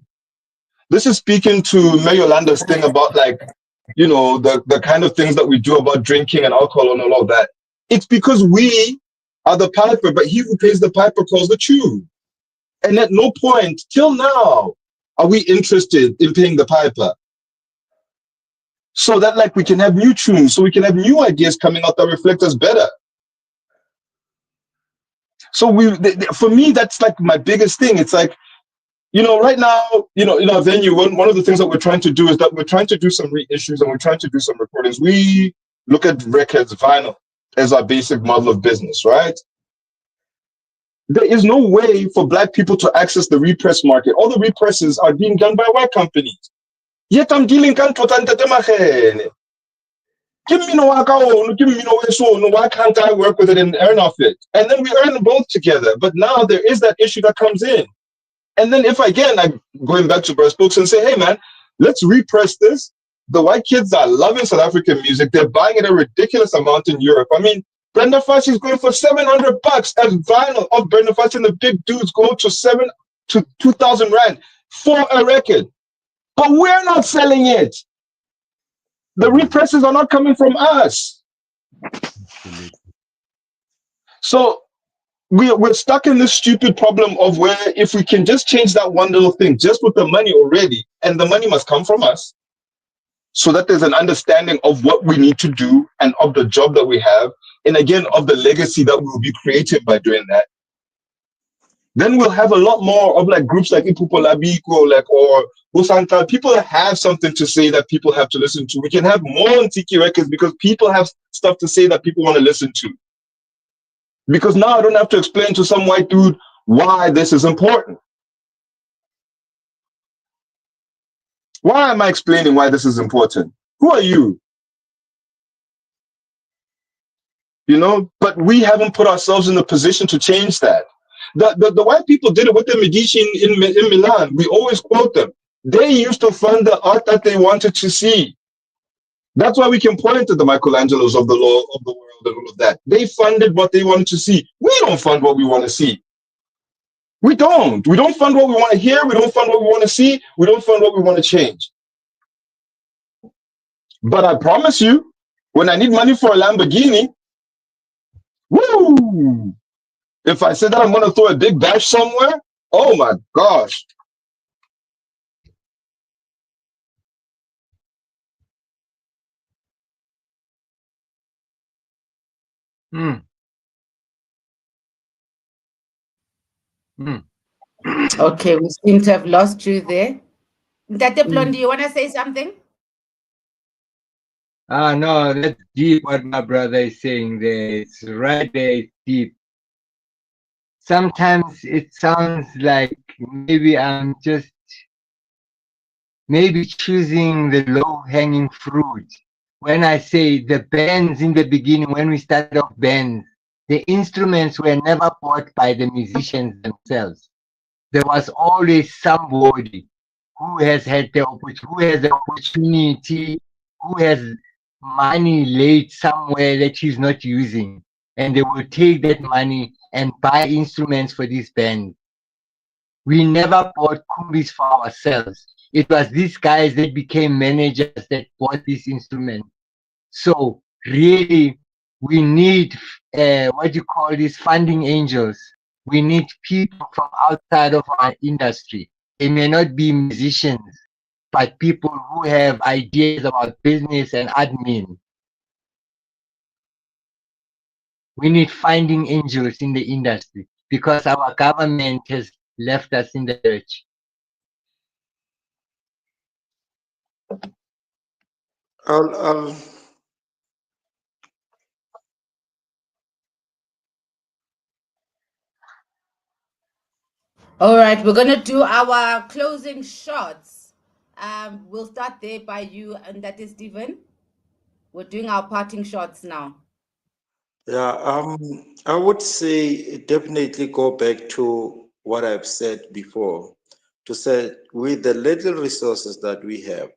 This is speaking to May Yolanda's thing about, like, you know, the kind of things that we do about drinking and alcohol and all of that. It's because we are the piper, but he who pays the piper calls the tune. And at no point till now are we interested in paying the piper. So that, like, we can have new tunes, so we can have new ideas coming out that reflect us better. So for me, that's like my biggest thing. It's like, you know, right now, you know, in our venue, one of the things that we're trying to do is that we're trying to do some reissues and we're trying to do some recordings. We look at records, vinyl, as our basic model of business, right? There is no way for Black people to access the repress market. All the represses are being done by white companies. Yet I'm dealing with Ndaba Makhene. Give me no account, give me no so no, why can't I work with it and earn off it? And then we earn both together. But now there is that issue that comes in. And then if I'm going back to Bruce Books and say, hey man, let's repress this. The white kids are loving South African music. They're buying it a ridiculous amount in Europe. I mean, Brenda Fassie is going for $700 and vinyl of Brenda Fassie and the big dudes go to 2,000 rand for a record. But we're not selling it. The represses are not coming from us. So we're stuck in this stupid problem of where if we can just change that one little thing, just with the money already, and the money must come from us, so that there's an understanding of what we need to do and of the job that we have, and again, of the legacy that we'll be creating by doing that. Then we'll have a lot more of like groups like Ipupo Labiko, like, or Busanta, people that have something to say that people have to listen to. We can have more Ntiki records because people have stuff to say that people want to listen to. Because now I don't have to explain to some white dude why this is important. Why am I explaining why this is important? Who are you? You know, but we haven't put ourselves in the position to change that. The white people did it with the Medici in Milan. We always quote them. They used to fund the art that they wanted to see. That's why we can point to the Michelangelos of the world and all of that. They funded what they wanted to see. We don't fund what we want to see. We don't. We don't fund what we want to hear. We don't fund what we want to see. We don't fund what we want to change. But I promise you, when I need money for a Lamborghini, woo! If I say that I'm going to throw a big bash somewhere, oh my gosh. Okay, we seem to have lost you there. Ndate Blondie, you want to say something? No, that's deep what my brother is saying there. It's right there, it's deep. Sometimes it sounds like maybe I'm just choosing the low-hanging fruit. When I say the bands in the beginning, when we started off bands, the instruments were never bought by the musicians themselves. There was always somebody who has the opportunity, who has money laid somewhere that he's not using, and they will take that money and buy instruments for this band. We never bought kumbis for ourselves. It was these guys that became managers that bought these instruments. So really, we need funding angels. We need people from outside of our industry. They may not be musicians, but people who have ideas about business and admin. We need finding angels in the industry because our government has left us in the lurch. I'll All right, we're going to do our closing shots. We'll start there by you, and that is Stephen. We're doing our parting shots now. Yeah, I would say definitely go back to what I've said before, to say with the little resources that we have,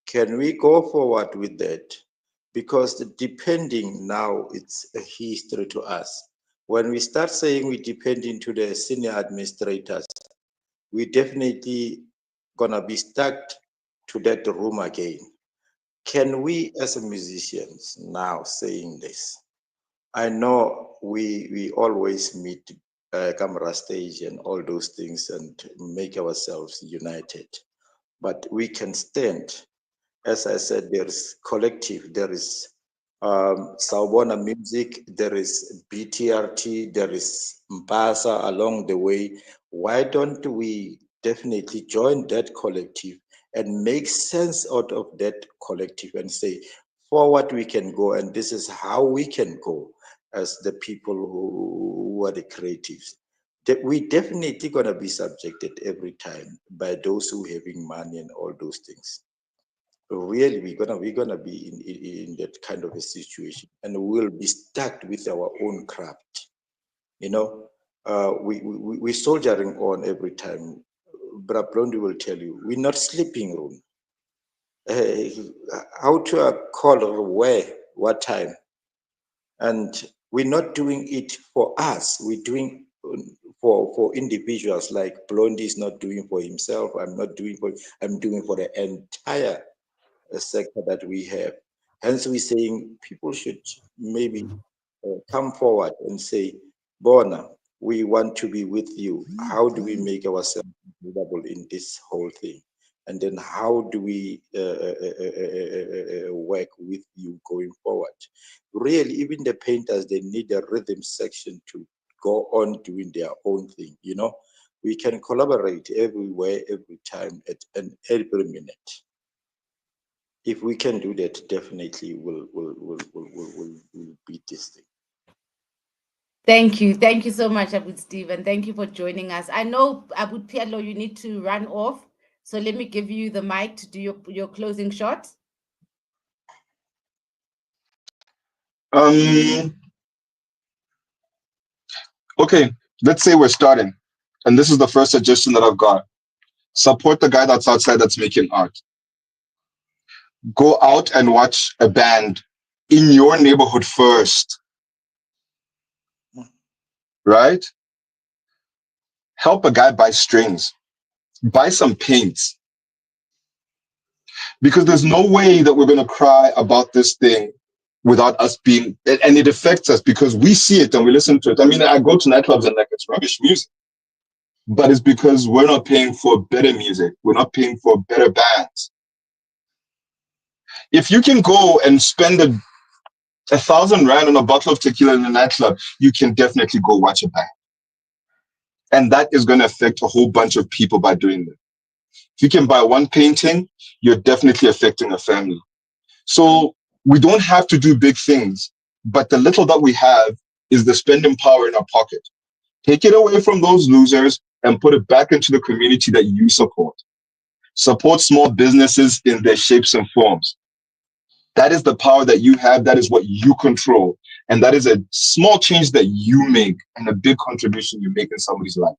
can we go forward with that? Because depending now, it's a history to us. When we start saying we depending to the senior administrators, we definitely gonna be stuck to that room again. Can we as musicians now saying this? I know we always meet camera stage and all those things and make ourselves united, but we can stand. As I said, there is collective, there is Sawubona music, there is BTRT, there is Mpasa along the way. Why don't we definitely join that collective and make sense out of that collective and say, forward we can go, and this is how we can go as the people who are the creatives. That we definitely gonna be subjected every time by those who having money and all those things. Really, we're gonna be in that kind of a situation, and we'll be stuck with our own craft. You know, we soldiering on every time. But Blondie will tell you, we're not sleeping room. How to call or where, what time, and we're not doing it for us. We're doing for individuals. Like Blondie is not doing for himself. I'm not doing for. I'm doing for the entire sector that we have. Hence, we're saying people should maybe come forward and say, Bona, we want to be with you. How do we make ourselves available in this whole thing? And then how do we work with you going forward? Really, even the painters, they need a rhythm section to go on doing their own thing. You know, we can collaborate everywhere, every time, and every minute. If we can do that, definitely we'll beat this thing. Thank you. Thank you so much, Abud Stephen. Thank you for joining us. I know, Abud Pialo, you need to run off. So let me give you the mic to do your closing shot. Okay, let's say we're starting, and this is the first suggestion that I've got. Support the guy that's outside that's making art. Go out and watch a band in your neighborhood first, right? Help a guy buy strings, buy some paints, because there's no way that we're going to cry about this thing without us being, and it affects us because we see it and we listen to it. I mean, I go to nightclubs and like it's rubbish music, but it's because we're not paying for better music. We're not paying for better bands. If you can go and spend a 1,000 rand on a bottle of tequila in a nightclub, you can definitely go watch a band. And that is going to affect a whole bunch of people by doing that. If you can buy one painting, you're definitely affecting a family. So we don't have to do big things, but the little that we have is the spending power in our pocket. Take it away from those losers and put it back into the community that you support. Support small businesses in their shapes and forms. That is the power that you have. That is what you control. And that is a small change that you make and a big contribution you make in somebody's life.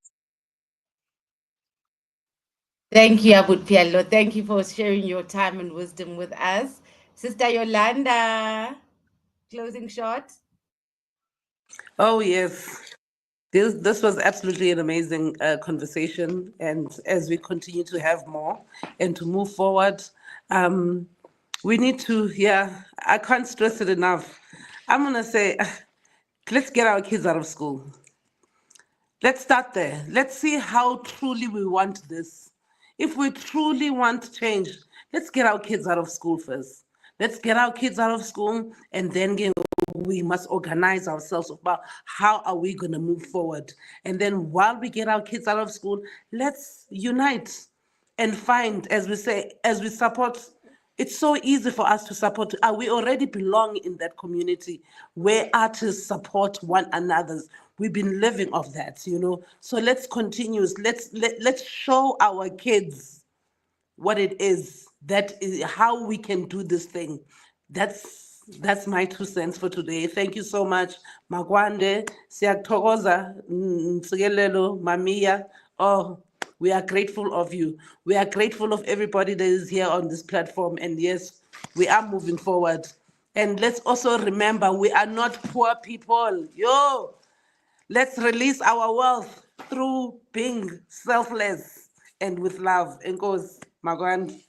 Thank you, Abud Pialo. Thank you for sharing your time and wisdom with us. Sister Yolanda, closing shot. Oh, yes. This was absolutely an amazing conversation. And as we continue to have more and to move forward, we need to, I can't stress it enough. I'm going to say, let's get our kids out of school. Let's start there. Let's see how truly we want this. If we truly want change, let's get our kids out of school first. Let's get our kids out of school, and then we must organize ourselves about how are we going to move forward. And then while we get our kids out of school, let's unite and find, as we say, as we support. It's so easy for us to support. We already belong in that community where artists support one another. We've been living off that, So let's continue. Let's show our kids what it is. That is how we can do this thing. That's my 2 cents for today. Thank you so much, Magwande, Siaktogoza, Ntsikelelo, Mamiya. Oh, we are grateful of you. We are grateful of everybody that is here on this platform. And yes, we are moving forward. And let's also remember, we are not poor people. Yo, let's release our wealth through being selfless and with love. Enkos, Magwande.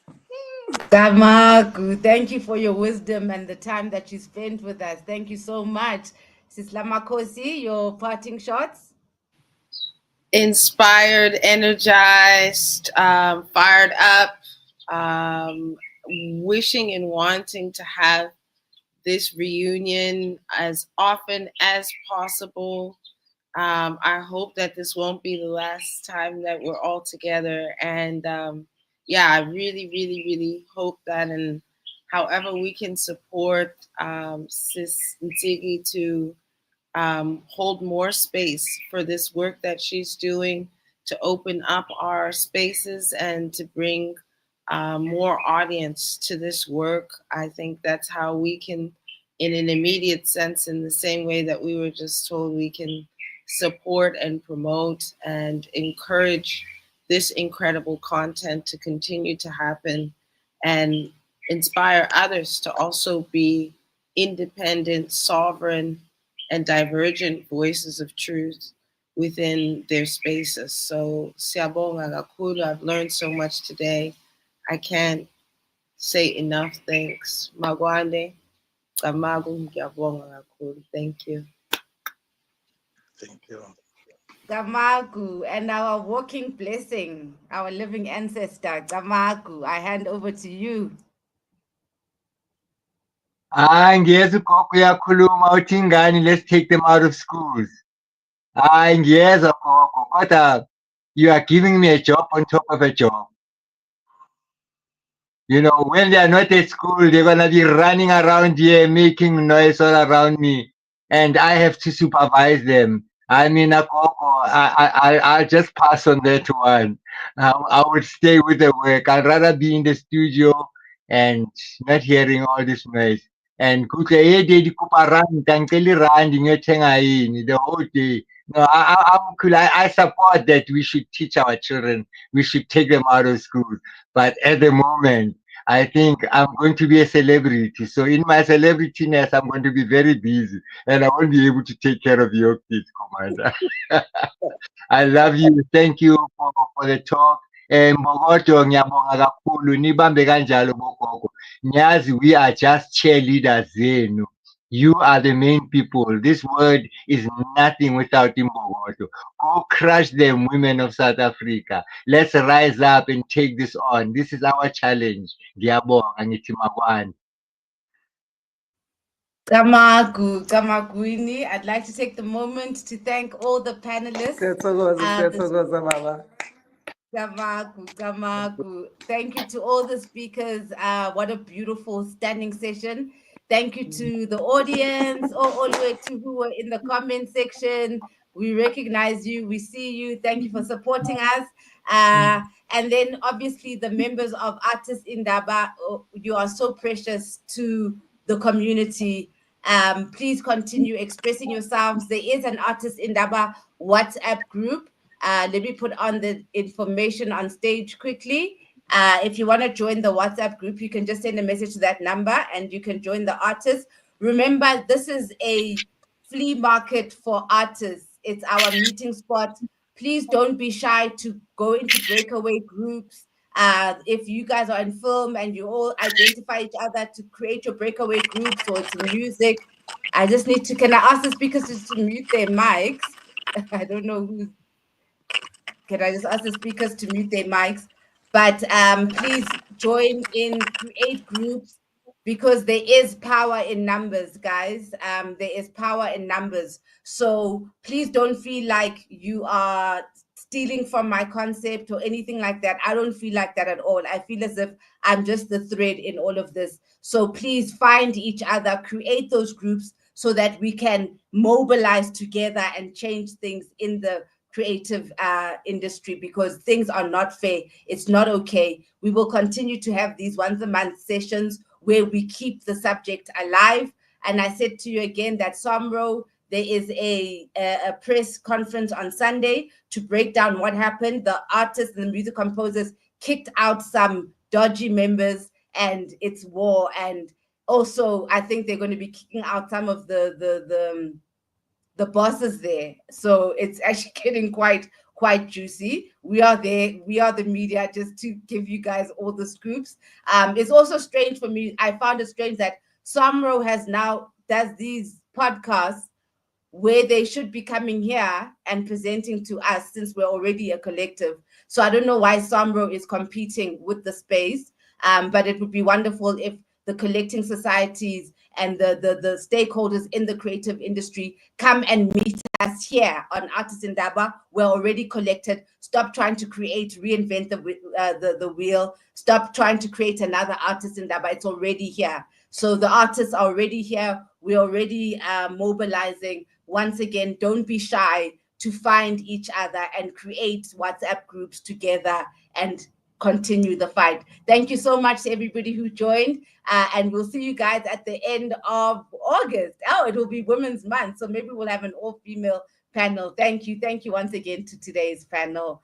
Damaku, thank you for your wisdom and the time that you spent with us. Thank you so much. Sis Lamakhosi, your parting shots? Inspired, energized, fired up, wishing and wanting to have this reunion as often as possible. I hope that this won't be the last time that we're all together. And yeah, I really, really, really hope that, and however we can support Sis Ntigi to hold more space for this work that she's doing, to open up our spaces and to bring more audience to this work. I think that's how we can, in an immediate sense, in the same way that we were just told, we can support and promote and encourage this incredible content to continue to happen and inspire others to also be independent, sovereign, and divergent voices of truth within their spaces. So, siyabonga kakhulu. I've learned so much today. I can't say enough thanks. Magwande, Kamagu, ngiyabonga kakhulu. Thank you. Thank you. Damaku, and our walking blessing, our living ancestor, Damaku. I hand over to you. Ngiyeza ugogo uyakhuluma uthi ingane, let's take them out of schools. Ngiyeza gogo, kodwa you are giving me a job on top of a job. You know, when they are not at school, they're gonna be running around here making noise all around me, and I have to supervise them. I mean, I'll just pass on that one. I would stay with the work. I'd rather be in the studio and not hearing all this noise. And kuhle yedi kupa rand, angeli rand ngiyothenga yini the whole day. No, I'm cool. I support that we should teach our children. We should take them out of school. But at the moment, I think I'm going to be a celebrity. So in my celebrityness, I'm going to be very busy and I won't be able to take care of your kids, Commander. I love you. Thank you for the talk. Mbokodo, ngiyabonga kakhulu, nibambe kanjalo bogogo. Nyazi, we are just cheerleaders zenu. You are the main people. This world is nothing without Mbokodo. Go crush them, women of South Africa. Let's rise up and take this on. This is our challenge. Ngiyabonga, ngithi makwande. Kamaguini, I'd like to take the moment to thank all the panelists. Baba. Kamagu. Thank you to all the speakers. What a beautiful standing session. Thank you to the audience, all the way to who were in the comment section. We recognize you. We see you. Thank you for supporting us. And then obviously the members of Artists Indaba, you are so precious to the community. Please continue expressing yourselves. There is an Artists Indaba WhatsApp group. Let me put on the information on stage quickly. If you want to join the WhatsApp group, you can just send a message to that number and you can join the artists. Remember, this is a flea market for artists. It's our meeting spot. Please don't be shy to go into breakaway groups. If you guys are in film and you all identify each other, to create your breakaway groups or it's music. I just need to, can I ask the speakers to mute their mics? I don't know who's, can I just ask the speakers to mute their mics? But please join in, create groups, because there is power in numbers, guys. There is power in numbers. So please don't feel like you are stealing from my concept or anything like that. I don't feel like that at all. I feel as if I'm just the thread in all of this. So please find each other, create those groups so that we can mobilize together and change things in the creative industry, because things are not fair. It's not okay. We will continue to have these once a month sessions where we keep the subject alive. And I said to you again that Somro, there is a press conference on Sunday to break down what happened. The artists and the music composers kicked out some dodgy members, and it's war. And also, I think they're going to be kicking out some of the bosses there. So it's actually getting quite juicy. We are there. We are the media, just to give you guys all the scoops. It's also strange for me. I found it strange that Somro does these podcasts where they should be coming here and presenting to us, since we're already a collective. So I don't know why Somro is competing with the space, but it would be wonderful if the collecting societies and the stakeholders in the creative industry come and meet us here on Artists Indaba. We're already collected. Stop trying to reinvent the wheel. Stop trying to create another Artist Indaba. It's already here. So the artists are already here. We're already mobilizing. Once again, don't be shy to find each other and create WhatsApp groups together and continue the fight. Thank you so much to everybody who joined, and we'll see you guys at the end of August. Oh, it will be Women's Month, so maybe we'll have an all-female panel. Thank you once again to today's panel.